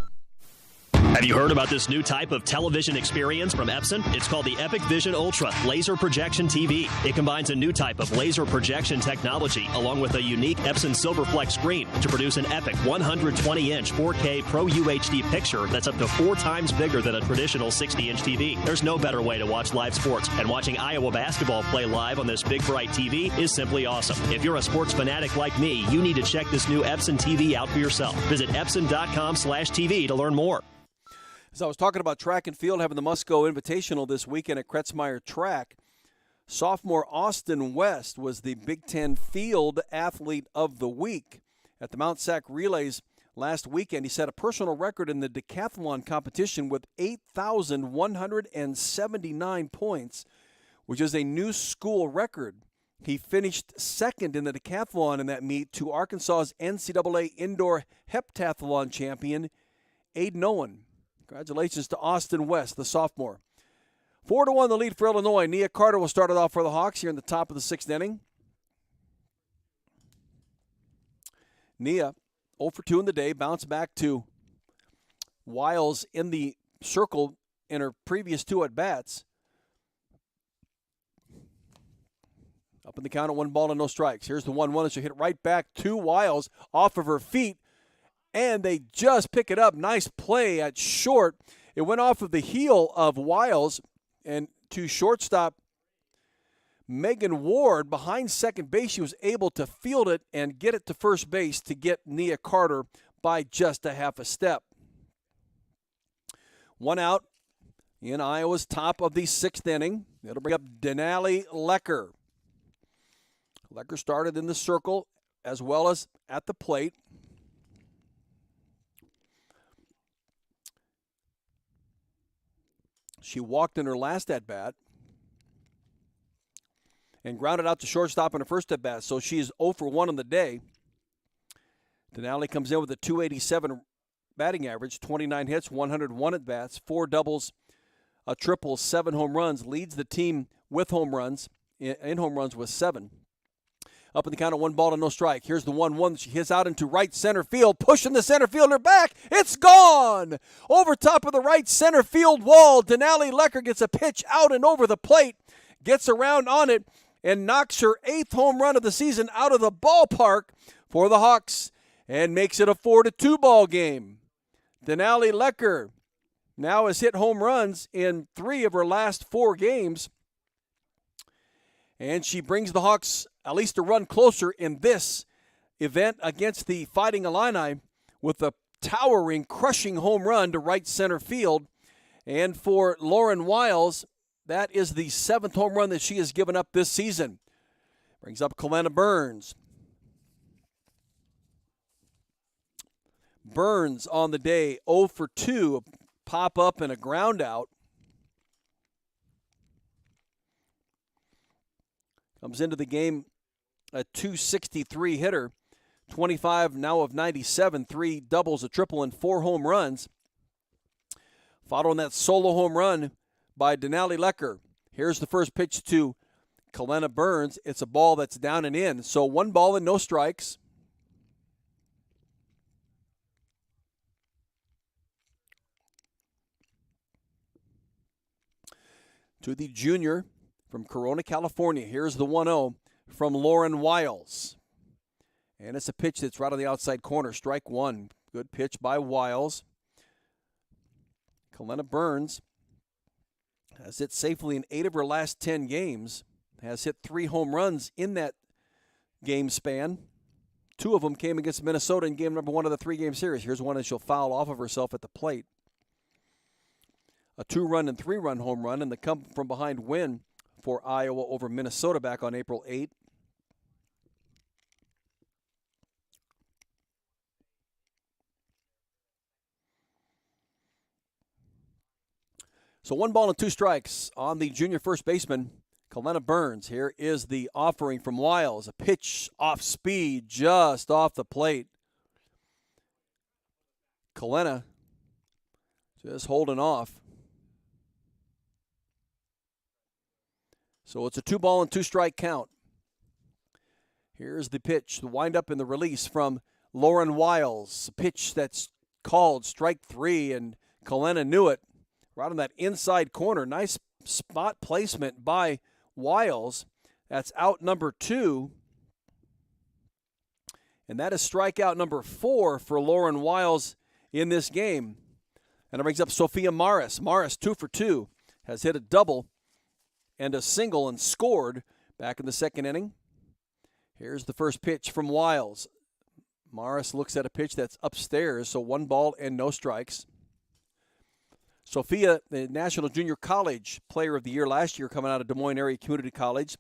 Have you heard about this new type of television experience from Epson? It's called the Epic Vision Ultra Laser Projection TV. It combines a new type of laser projection technology along with a unique Epson Silverflex screen to produce an epic 120-inch 4K Pro UHD picture that's up to 4 times bigger than a traditional 60-inch TV. There's no better way to watch live sports, and watching Iowa basketball play live on this big, bright TV is simply awesome. If you're a sports fanatic like me, you need to check this new Epson TV out for yourself. Visit Epson.com/TV to learn more. As I was talking about track and field having the Musco Invitational this weekend at Kretzmeyer Track, sophomore Austin West was the Big Ten Field Athlete of the Week. At the Mount Sac Relays last weekend, he set a personal record in the decathlon competition with 8,179 points, which is a new school record. He finished second in the decathlon in that meet to Arkansas's NCAA Indoor Heptathlon champion, Aiden Owen. Congratulations to Austin West, the sophomore. 4-1 the lead for Illinois. Nia Carter will start it off for the Hawks here in the top of the 6th inning. Nia, 0 for 2 in the day, bounced back to Wiles in the circle in her previous 2 at-bats. Up in the count at 1 ball and no strikes. Here's the 1-1 that she'll hit right back to Wiles off of her feet. And they just pick it up. Nice play at short. It went off of the heel of Wiles and to shortstop Megan Ward behind second base. She was able to field it and get it to first base to get Nia Carter by just a half a step. 1 out in Iowa's top of the 6th inning. It'll bring up Denali Lecker. Lecker started in the circle as well as at the plate. She walked in her last at-bat and grounded out to shortstop in her first at-bat, so she is 0 for 1 on the day. Denali comes in with a .287 batting average, 29 hits, 101 at-bats, 4 doubles, a triple, 7 home runs, leads the team with home runs, in home runs with 7. Up in the count of 1 ball and no strike. Here's the 1-1 that she hits out into right center field, pushing the center fielder back. It's gone! Over top of the right center field wall, Denali Lecker gets a pitch out and over the plate, gets around on it, and knocks her 8th home run of the season out of the ballpark for the Hawks and makes it a 4-2 ball game. Denali Lecker now has hit home runs in 3 of her last 4 games, and she brings the Hawks at least a run closer in this event against the Fighting Illini with a towering, crushing home run to right center field. And for Lauren Wiles, that is the 7th home run that she has given up this season. Brings up Kalena Burns. Burns on the day, 0 for 2, a pop-up and a ground out. Comes into the game a .263 hitter, 25 now of 97, 3 doubles, a triple, and 4 home runs. Following that solo home run by Denali Lecker. Here's the first pitch to Kalena Burns. It's a ball that's down and in. So 1 ball and no strikes. To the junior from Corona, California. Here's the 1-0 from Lauren Wiles. And it's a pitch that's right on the outside corner. Strike 1. Good pitch by Wiles. Kalena Burns has hit safely in 8 of her last 10 games. Has hit 3 home runs in that game span. 2 of them came against Minnesota in game number 1 of the 3-game series. Here's one that she'll foul off of herself at the plate. A 2-run and 3-run home run, and the come-from-behind win for Iowa over Minnesota back on April 8. So 1 ball and 2 strikes on the junior first baseman, Kalena Burns. Here is the offering from Wiles. A pitch off speed, just off the plate. Kalena just holding off. So it's a 2 ball and 2 strike count. Here's the pitch, the windup and the release from Lauren Wiles. A pitch that's called strike 3, and Kalena knew it. Right on that inside corner. Nice spot placement by Wiles. That's out number 2. And that is strikeout number 4 for Lauren Wiles in this game. And it brings up Sophia Morris. Morris, 2 for 2, has hit a double and a single and scored back in the 2nd inning. Here's the first pitch from Wiles. Morris looks at a pitch that's upstairs, so 1 ball and no strikes. Sophia, the National Junior College Player of the Year last year, coming out of Des Moines Area Community College,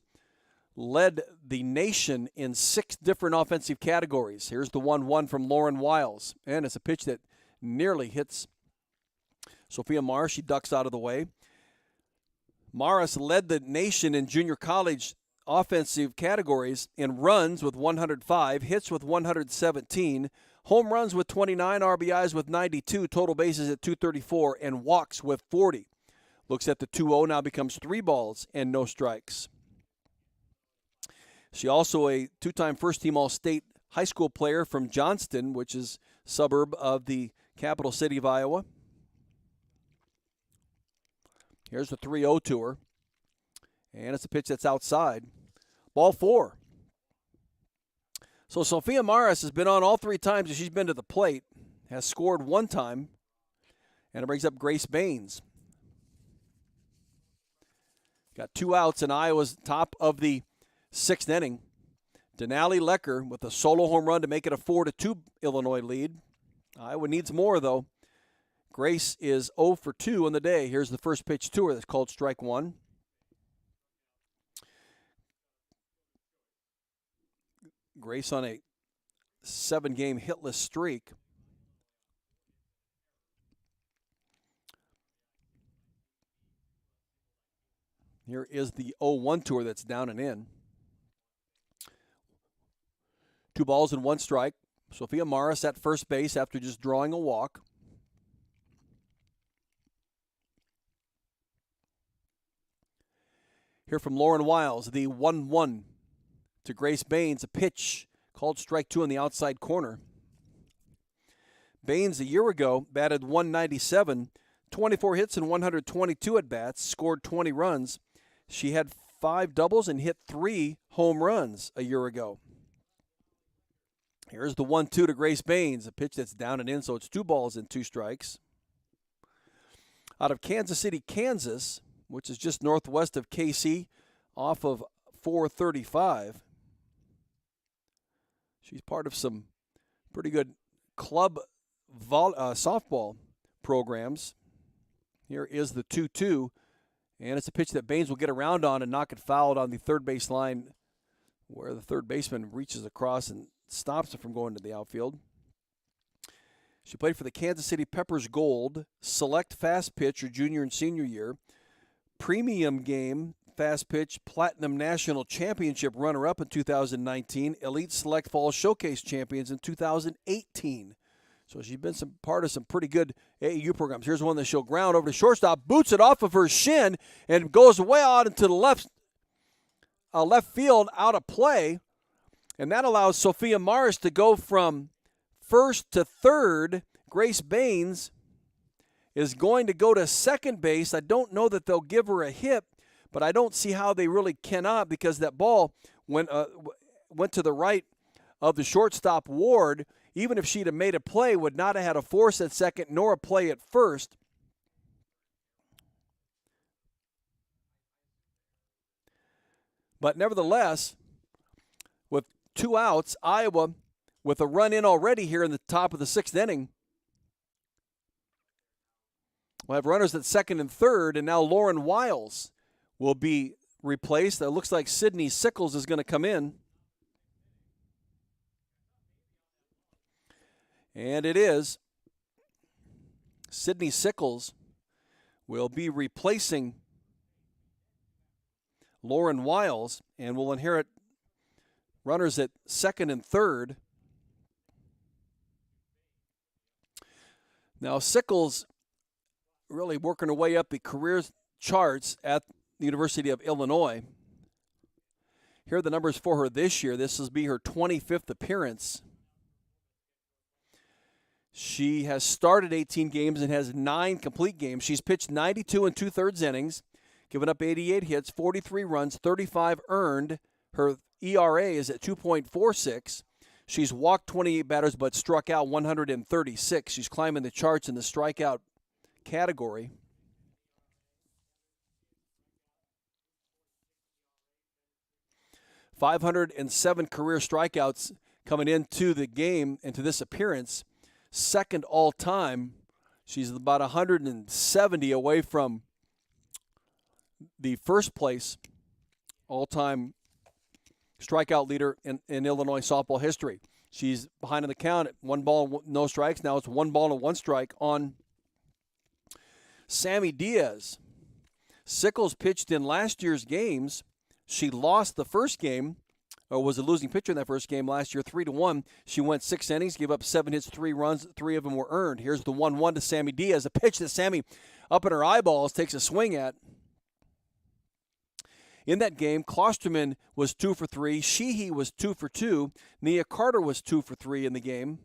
led the nation in 6 different offensive categories. Here's the 1-1 from Lauren Wiles, and it's a pitch that nearly hits Sophia Morris. She ducks out of the way. Morris led the nation in junior college offensive categories in runs with 105, hits with 117, home runs with 29, RBIs with 92, total bases at 234, and walks with 40. Looks at the 2-0, now becomes 3 balls and no strikes. She also a 2-time first-team All-State high school player from Johnston, which is a suburb of the capital city of Iowa. Here's the 3-0 to her. And it's a pitch that's outside. Ball 4. So Sophia Morris has been on all 3 times that she's been to the plate. Has scored 1 time. And it brings up Grace Baines. Got 2 outs in Iowa's top of the 6th inning. Denali Lecker with a solo home run to make it a 4-2 Illinois lead. Iowa needs more, though. Grace is 0 for 2 on the day. Here's the first pitch to her that's called strike 1. Grace on a 7-game hitless streak. Here is the 0-1 to her that's down and in. 2 balls and 1 strike. Sophia Morris at first base after just drawing a walk. Here from Lauren Wiles, the 1-1 to Grace Baines, a pitch called strike 2 in the outside corner. Baines a year ago batted .197, 24 hits and 122 at-bats, scored 20 runs. She had 5 doubles and hit 3 home runs a year ago. Here's the 1-2 to Grace Baines, a pitch that's down and in, so it's 2 balls and 2 strikes. Out of Kansas City, Kansas, which is just northwest of KC, off of 435. She's part of some pretty good club softball programs. Here is the 2-2, and it's a pitch that Baines will get around on and knock it fouled on the third base line, where the third baseman reaches across and stops it from going to the outfield. She played for the Kansas City Peppers Gold, Select Fast Pitch her junior and senior year, Premium Game Fast Pitch Platinum National Championship runner-up in 2019, Elite Select Fall Showcase champions in 2018. So she's been part of some pretty good AAU programs. Here's one that she'll ground over to shortstop, boots it off of her shin, and goes way out into the left field out of play. And that allows Sophia Morris to go from first to third. Grace Baines is going to go to second base. I don't know that they'll give her a hit, but I don't see how they really cannot, because that ball went to the right of the shortstop Ward. Even if she'd have made a play, would not have had a force at second nor a play at first. But nevertheless, with 2 outs, Iowa, with a run in already here in the top of the 6th inning, we'll have runners at second and third, and now Lauren Wiles will be replaced. It looks like Sydney Sickles is going to come in. And it is. Sydney Sickles will be replacing Lauren Wiles and will inherit runners at second and third. Now, Sickles really working her way up the career charts at the University of Illinois. Here are the numbers for her this year. This will be her 25th appearance. She has started 18 games and has 9 complete games. She's pitched 92 and 2/3 innings, given up 88 hits, 43 runs, 35 earned. Her ERA is at 2.46. She's walked 28 batters but struck out 136. She's climbing the charts in the strikeout category. .507 career strikeouts coming into the game, into this appearance. Second all-time. She's about 170 away from the first place all-time strikeout leader in Illinois softball history. She's behind in the count at 1 ball, no strikes. Now it's 1 ball and 1 strike on Sammy Diaz. Sickles pitched in last year's games. She lost the first game, or was a losing pitcher in that first game last year, 3-1. She went 6 innings, gave up 7 hits, 3 runs. 3 of them were earned. Here's the 1-1 to Sammy Diaz, a pitch that Sammy, up in her eyeballs, takes a swing at. In that game, Klosterman was 2 for 3. Sheehy was 2 for 2. Nia Carter was 2 for 3 in the game.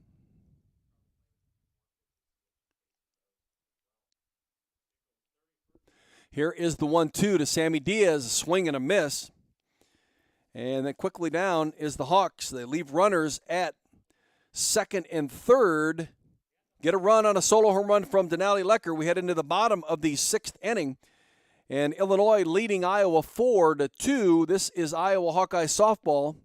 Here is the 1-2 to Sammy Diaz, a swing and a miss. And then quickly down is the Hawks. They leave runners at second and third. Get a run on a solo home run from Denali Lecker. We head into the bottom of the 6th inning. And Illinois leading Iowa 4-2. This is Iowa Hawkeye softball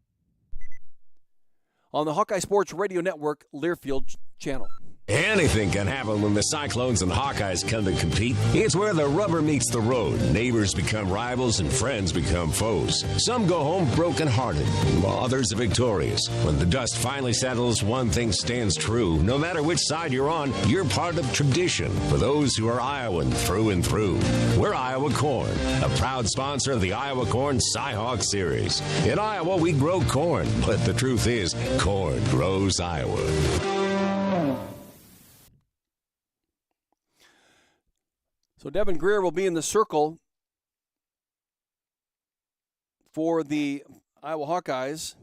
on the Hawkeye Sports Radio Network Learfield channel. Anything can happen when the Cyclones and Hawkeyes come to compete. It's where the rubber meets the road. Neighbors become rivals and friends become foes. Some go home brokenhearted, while others are victorious. When the dust finally settles, one thing stands true. No matter which side you're on, you're part of tradition. For those who are Iowan through and through, we're Iowa Corn, a proud sponsor of the Iowa Corn Cy-Hawk Series. In Iowa, we grow corn, but the truth is, corn grows Iowa. So Devin Greer will be in the circle for the Iowa Hawkeyes.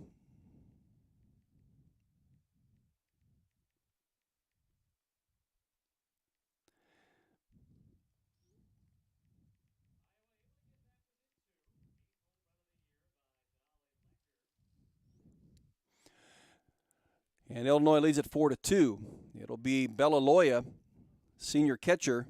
And Illinois leads it 4-2. It'll be Bella Loya, senior catcher.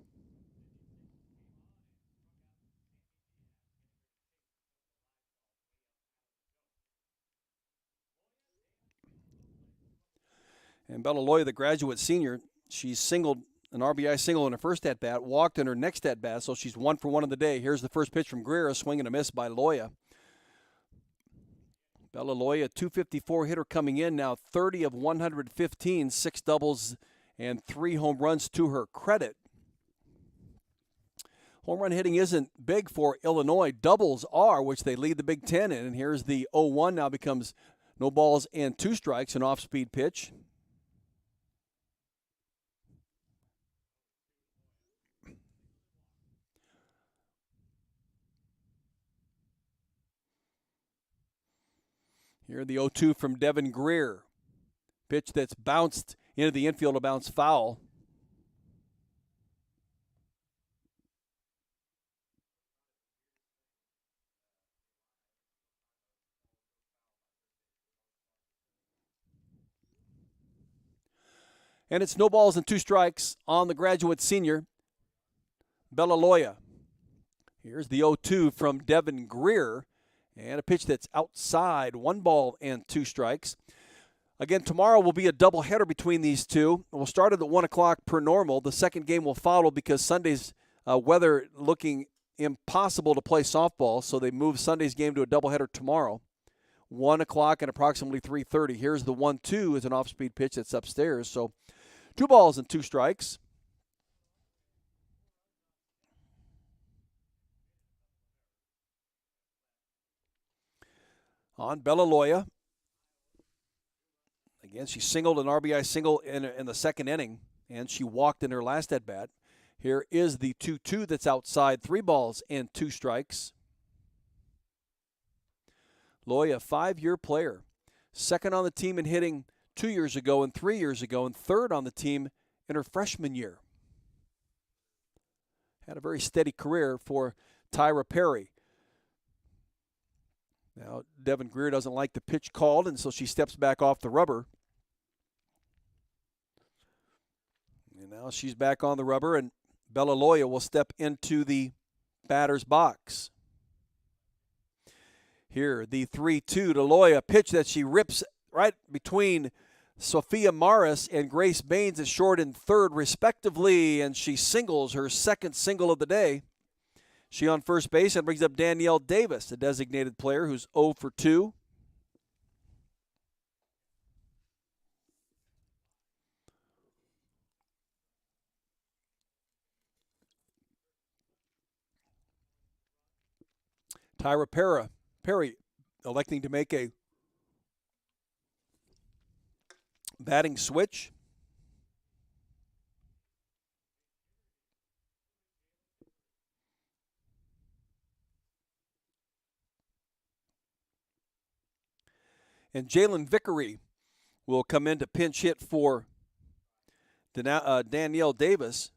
And Bella Loya, the graduate senior, she's singled an RBI single in her first at-bat, walked in her next at-bat, so she's 1 for 1 on the day. Here's the first pitch from Greer, a swing and a miss by Loya. Bella Loya, 254 hitter coming in now, 30 of 115, 6 doubles and 3 home runs to her credit. Home run hitting isn't big for Illinois. Doubles are, which they lead the Big Ten in. And here's the 0-1, now becomes no balls and 2 strikes, an off-speed pitch. Here the 0-2 from Devin Greer. Pitch that's bounced into the infield, a bounce foul. And it's no balls and 2 strikes on the graduate senior, Bella Loya. Here's the 0-2 from Devin Greer. And a pitch that's outside, 1 ball and 2 strikes. Again, tomorrow will be a doubleheader between these two. We'll start at 1 o'clock per normal. The second game will follow because Sunday's weather looking impossible to play softball, so they move Sunday's game to a doubleheader tomorrow. 1 o'clock and approximately 3:30. Here's the 1-2 is an off-speed pitch that's upstairs. So 2 balls and 2 strikes. On Bella Loya. Again, she singled an RBI single in the second inning, and she walked in her last at-bat. Here is the 2-2 that's outside, 3 balls and 2 strikes. Loya, 5-year player. Second on the team in hitting 2 years ago and 3 years ago, and third on the team in her freshman year. Had a very steady career for Tyra Perry. Now, Devin Greer doesn't like the pitch called, and so she steps back off the rubber. And now she's back on the rubber, and Bella Loya will step into the batter's box. Here, the 3-2 to Loya, pitch that she rips right between Sophia Morris and Grace Baines at short and third, respectively, and she singles her second single of the day. She on first base and brings up Danielle Davis, a designated player who's 0 for 2. Tyra Perry electing to make a batting switch. And Jalen Vickery will come in to pinch hit for Danielle Davis.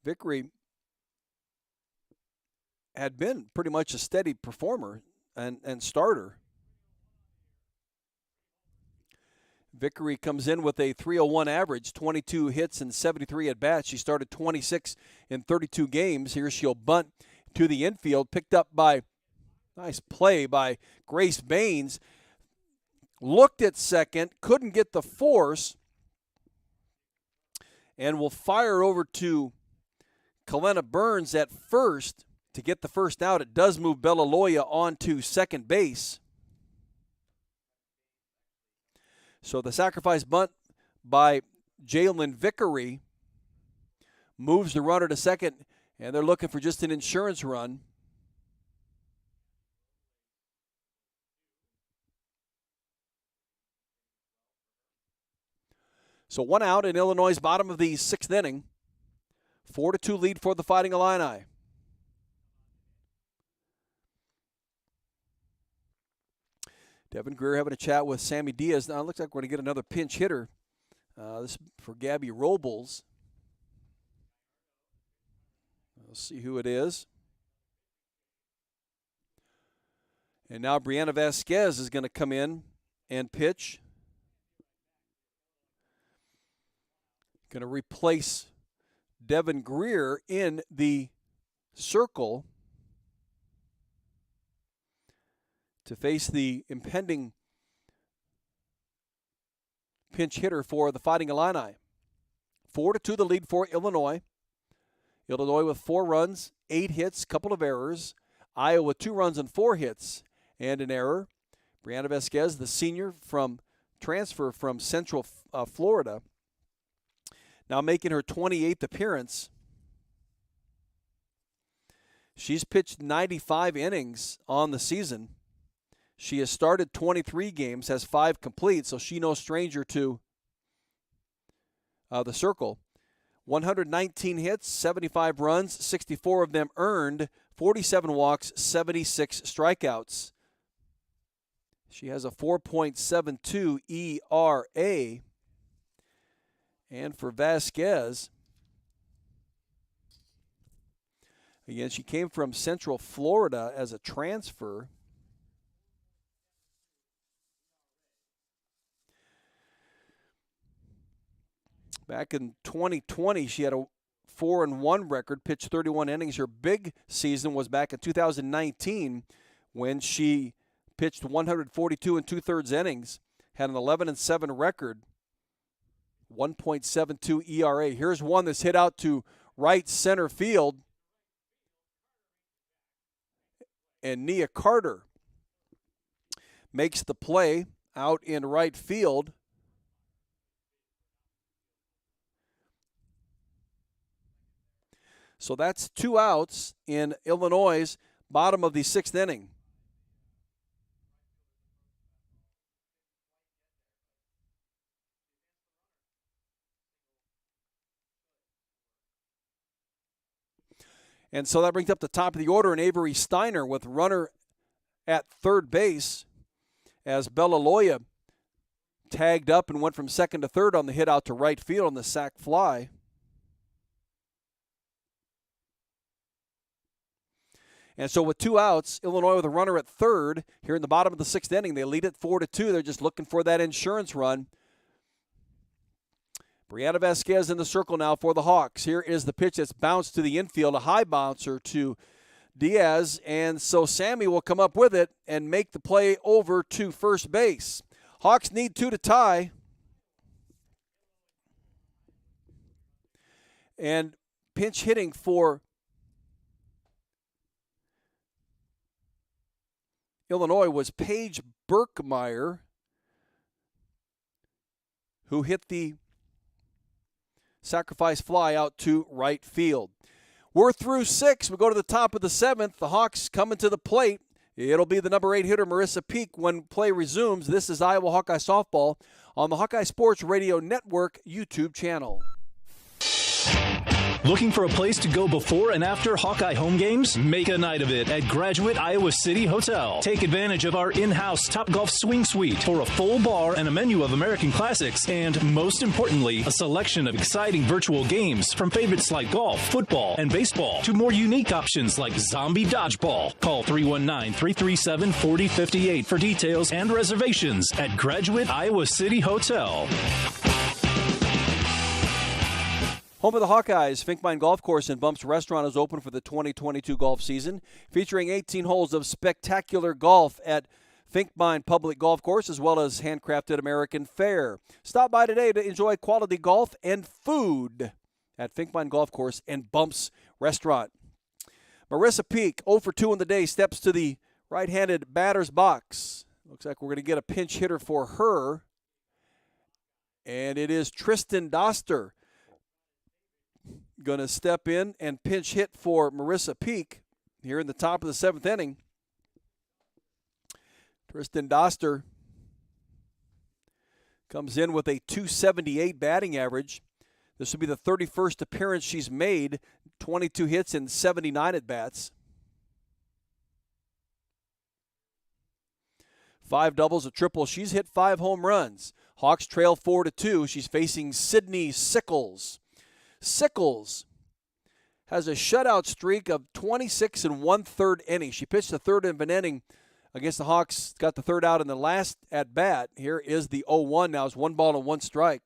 Vickery had been pretty much a steady performer and starter. Vickery comes in with a 301 average, 22 hits and 73 at-bats. She started 26 in 32 games. Here she'll bunt to the infield, picked up by nice play by Grace Baines. looked at second, couldn't get the force, and will fire over to Kalena Burns at first to get the first out. It does move Bella Loya on to second base. So the sacrifice bunt by Jalen Vickery moves the runner to second, and they're looking for just an insurance run. So one out in Illinois' bottom of the sixth inning. 4-2 lead for the Fighting Illini. Devin Greer having a chat with Sammy Diaz. Now it looks like we're going to get another pinch hitter. This is for Gabby Robles. We'll see who it is. And now Brianna Vasquez is going to come in and pitch. Going to replace Devin Greer in the circle to face the impending pinch hitter for the Fighting Illini. 4-2 the lead for Illinois. Illinois with 4 runs, 8 hits, couple of errors. Iowa with 2 runs and 4 hits and an error. Brianna Vasquez, the senior from transfer from Central Florida, now making her 28th appearance. She's pitched 95 innings on the season. She has started 23 games, has 5 complete, so she's no stranger to the circle. 119 hits, 75 runs, 64 of them earned, 47 walks, 76 strikeouts. She has a 4.72 ERA. And for Vasquez, again, she came from Central Florida as a transfer. Back in 2020, she had a 4-1 record, pitched 31 innings. Her big season was back in 2019 when she pitched 142 2/3 innings, had an 11-7 record, 1.72 ERA. Here's one that's hit out to right center field. And Nia Carter makes the play out in right field. So that's 2 outs in Illinois' bottom of the 6th inning. And so that brings up the top of the order in Avery Steiner with runner at third base as Bella Loya tagged up and went from second to third on the hit out to right field on the sac fly. And so with 2 outs, Illinois with a runner at third here in the bottom of the 6th inning. They lead it 4-2. They're just looking for that insurance run. Brianna Vasquez in the circle now for the Hawks. Here is the pitch that's bounced to the infield, a high bouncer to Diaz. And so Sammy will come up with it and make the play over to first base. Hawks need 2 to tie. And pinch hitting for Illinois was Paige Berkmeyer, who hit the sacrifice fly out to right field. We're through 6. We go to the top of the 7th. The Hawks coming to the plate. It'll be the number 8 hitter, Marissa Peak, when play resumes. This is Iowa Hawkeye Softball on the Hawkeye Sports Radio Network YouTube channel. Looking for a place to go before and after Hawkeye home games? Make a night of it at Graduate Iowa City Hotel. Take advantage of our in-house Topgolf Swing Suite for a full bar and a menu of American classics, and most importantly, a selection of exciting virtual games from favorites like golf, football, and baseball to more unique options like zombie dodgeball. Call 319-337-4058 for details and reservations at Graduate Iowa City Hotel. Home of the Hawkeyes, Finkmine Golf Course and Bumps Restaurant is open for the 2022 golf season, featuring 18 holes of spectacular golf at Finkbine Public Golf Course, as well as Handcrafted American Fare. Stop by today to enjoy quality golf and food at Finkbine Golf Course and Bumps Restaurant. Marissa Peak, 0 for 2 in the day, steps to the right-handed batter's box. Looks like we're going to get a pinch hitter for her. And it is Tristan Doster going to step in and pinch hit for Marissa Peak here in the top of the 7th inning. Tristan Doster comes in with a .278 batting average. This will be the 31st appearance she's made, 22 hits and 79 at-bats. 5 doubles, a triple. She's hit 5 home runs. Hawks trail 4-2. She's facing Sydney Sickles. Sickles has a shutout streak of 26 1/3 innings. She pitched the third of an inning against the Hawks, got the third out in the last at-bat. Here is the 0-1 now. It's 1 ball and 1 strike.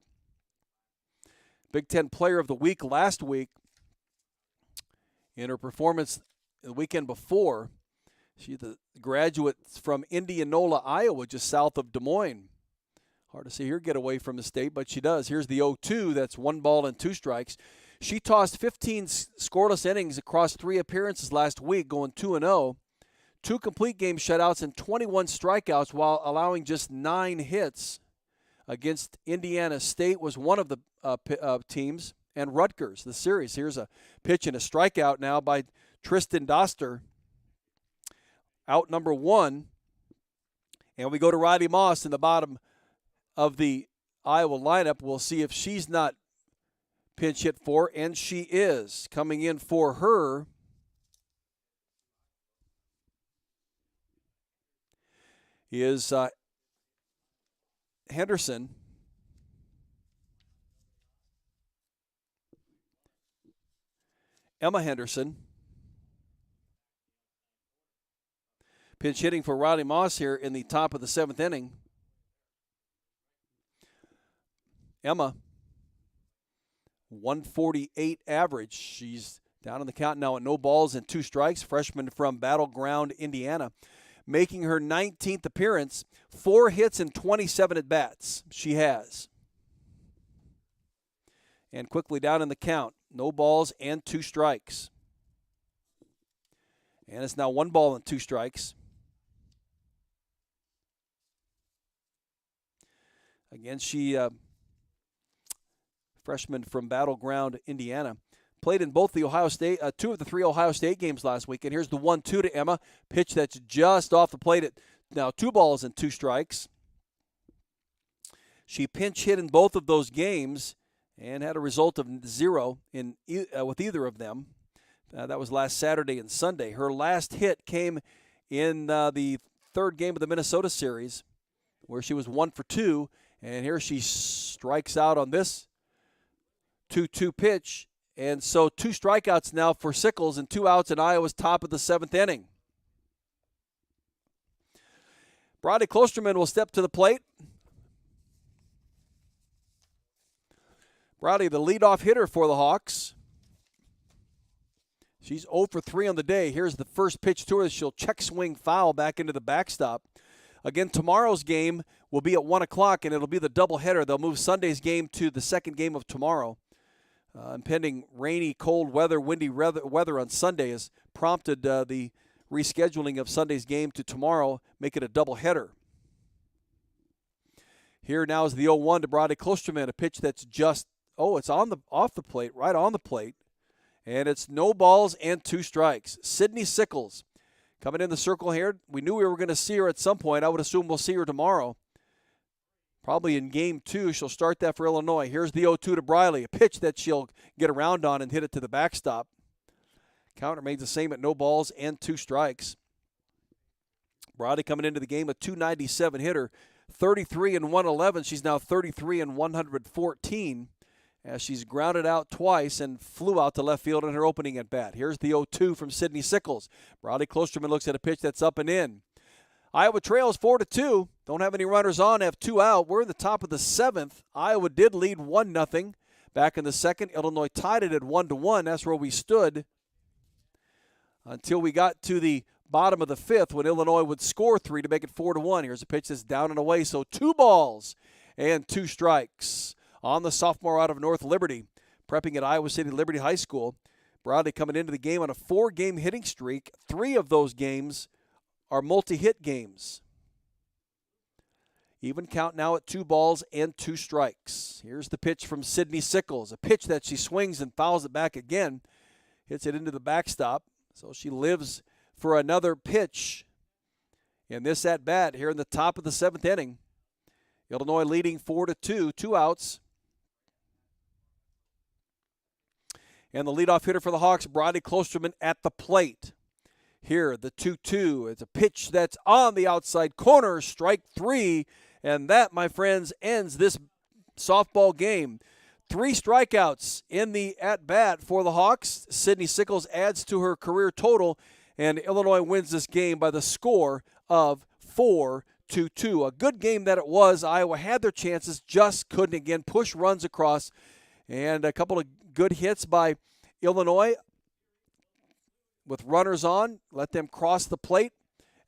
Big Ten Player of the Week last week in her performance the weekend before. She's the graduate from Indianola, Iowa, just south of Des Moines. Hard to see her get away from the state, but she does. Here's the 0-2. That's 1 ball and 2 strikes. She tossed 15 scoreless innings across 3 appearances last week, going 2-0. 2 complete game shutouts and 21 strikeouts while allowing just 9 hits. Against Indiana State was one of the teams, and Rutgers, the series. Here's a pitch and a strikeout now by Tristan Doster. Out number 1. And we go to Rodney Moss in the bottom of the Iowa lineup. We'll see if she's not pinch hit for, and she is. Coming in for her is Henderson. Emma Henderson. Pinch hitting for Rodney Moss here in the top of the 7th inning. Emma, 148 average. She's down in the count now at no balls and 2 strikes. Freshman from Battleground, Indiana. Making her 19th appearance, 4 hits and 27 at-bats. She has. And quickly down in the count, no balls and 2 strikes. And it's now 1 ball and 2 strikes. Again, she, freshman from Battleground, Indiana. Played in both the Ohio State, 2 of the 3 Ohio State games last week. And here's the 1-2 to Emma. Pitch that's just off the plate at now 2 balls and 2 strikes. She pinch hit in both of those games and had a result of 0 in with either of them. That was last Saturday and Sunday. Her last hit came in the 3rd game of the Minnesota series, where she was 1 for 2. And here she strikes out on this 2-2 pitch. And so 2 strikeouts now for Sickles and 2 outs in Iowa's top of the 7th inning. Brody Klosterman will step to the plate. Brody, the leadoff hitter for the Hawks. She's 0 for 3 on the day. Here's the first pitch to her. She'll check swing foul back into the backstop. Again, tomorrow's game will be at 1 o'clock, and it'll be the doubleheader. They'll move Sunday's game to the second game of tomorrow. Impending rainy, cold weather, windy weather on Sunday has prompted the rescheduling of Sunday's game to tomorrow, make it a doubleheader. Here now is the 0-1 to Brody Klosterman, a pitch that's just, it's off the plate, right on the plate. And it's no balls and 2 strikes. Sydney Sickles coming in the circle here. We knew we were going to see her at some point. I would assume we'll see her tomorrow. Probably in game 2, she'll start that for Illinois. Here's the 0-2 to Briley, a pitch that she'll get around on and hit it to the backstop. Count remains the same at no balls and 2 strikes. Briley coming into the game, a .297 hitter, 33 and 111. She's now 33 and 114 as she's grounded out twice and flew out to left field in her opening at bat. Here's the 0-2 from Sydney Sickles. Brody Klosterman looks at a pitch that's up and in. Iowa trails 4-2. Don't have any runners on, have 2 out. We're in the top of the 7th. Iowa did lead 1-0 back in the 2nd. Illinois tied it at 1-1. That's where we stood until we got to the bottom of the fifth when Illinois would score 3 to make it 4-1. Here's a pitch that's down and away, so 2 balls and 2 strikes on the sophomore out of North Liberty, prepping at Iowa City Liberty High School. Bradley coming into the game on a 4-game hitting streak. 3 of those games are multi-hit games. Even count now at 2 balls and 2 strikes. Here's the pitch from Sydney Sickles, a pitch that she swings and fouls it back again. Hits it into the backstop, so she lives for another pitch in this at-bat here in the top of the 7th inning. Illinois leading 4-2, 2 outs. And the leadoff hitter for the Hawks, Rodney Klosterman, at the plate. Here, the 2-2. It's a pitch that's on the outside corner, strike 3. And that, my friends, ends this softball game. 3 strikeouts in the at-bat for the Hawks. Sydney Sickles adds to her career total, and Illinois wins this game by the score of 4-2. A good game that it was. Iowa had their chances, just couldn't again push runs across. And a couple of good hits by Illinois with runners on. Let them cross the plate,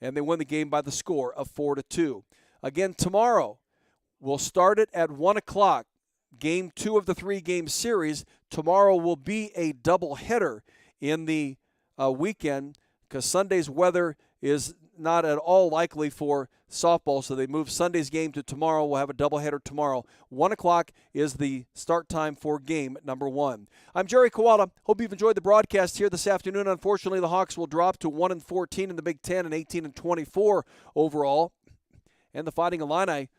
and they win the game by the score of 4-2. Again, tomorrow, we'll start it at 1 o'clock. Game 2 of the 3-game series. Tomorrow will be a doubleheader in the weekend because Sunday's weather is not at all likely for softball, so they move Sunday's game to tomorrow. We'll have a doubleheader tomorrow. 1 o'clock is the start time for game number 1. I'm Jerry Koala. Hope you've enjoyed the broadcast here this afternoon. Unfortunately, the Hawks will drop to 1-14 in the Big Ten and 18-24 overall. And the Fighting Illini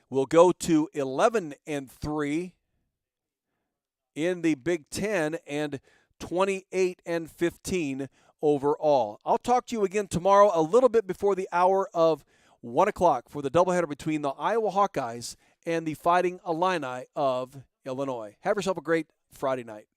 will go to 11-3 in the Big Ten and 28-15 overall. I'll talk to you again tomorrow a little bit before the hour of 1 o'clock for the doubleheader between the Iowa Hawkeyes and the Fighting Illini of Illinois. Have yourself a great Friday night.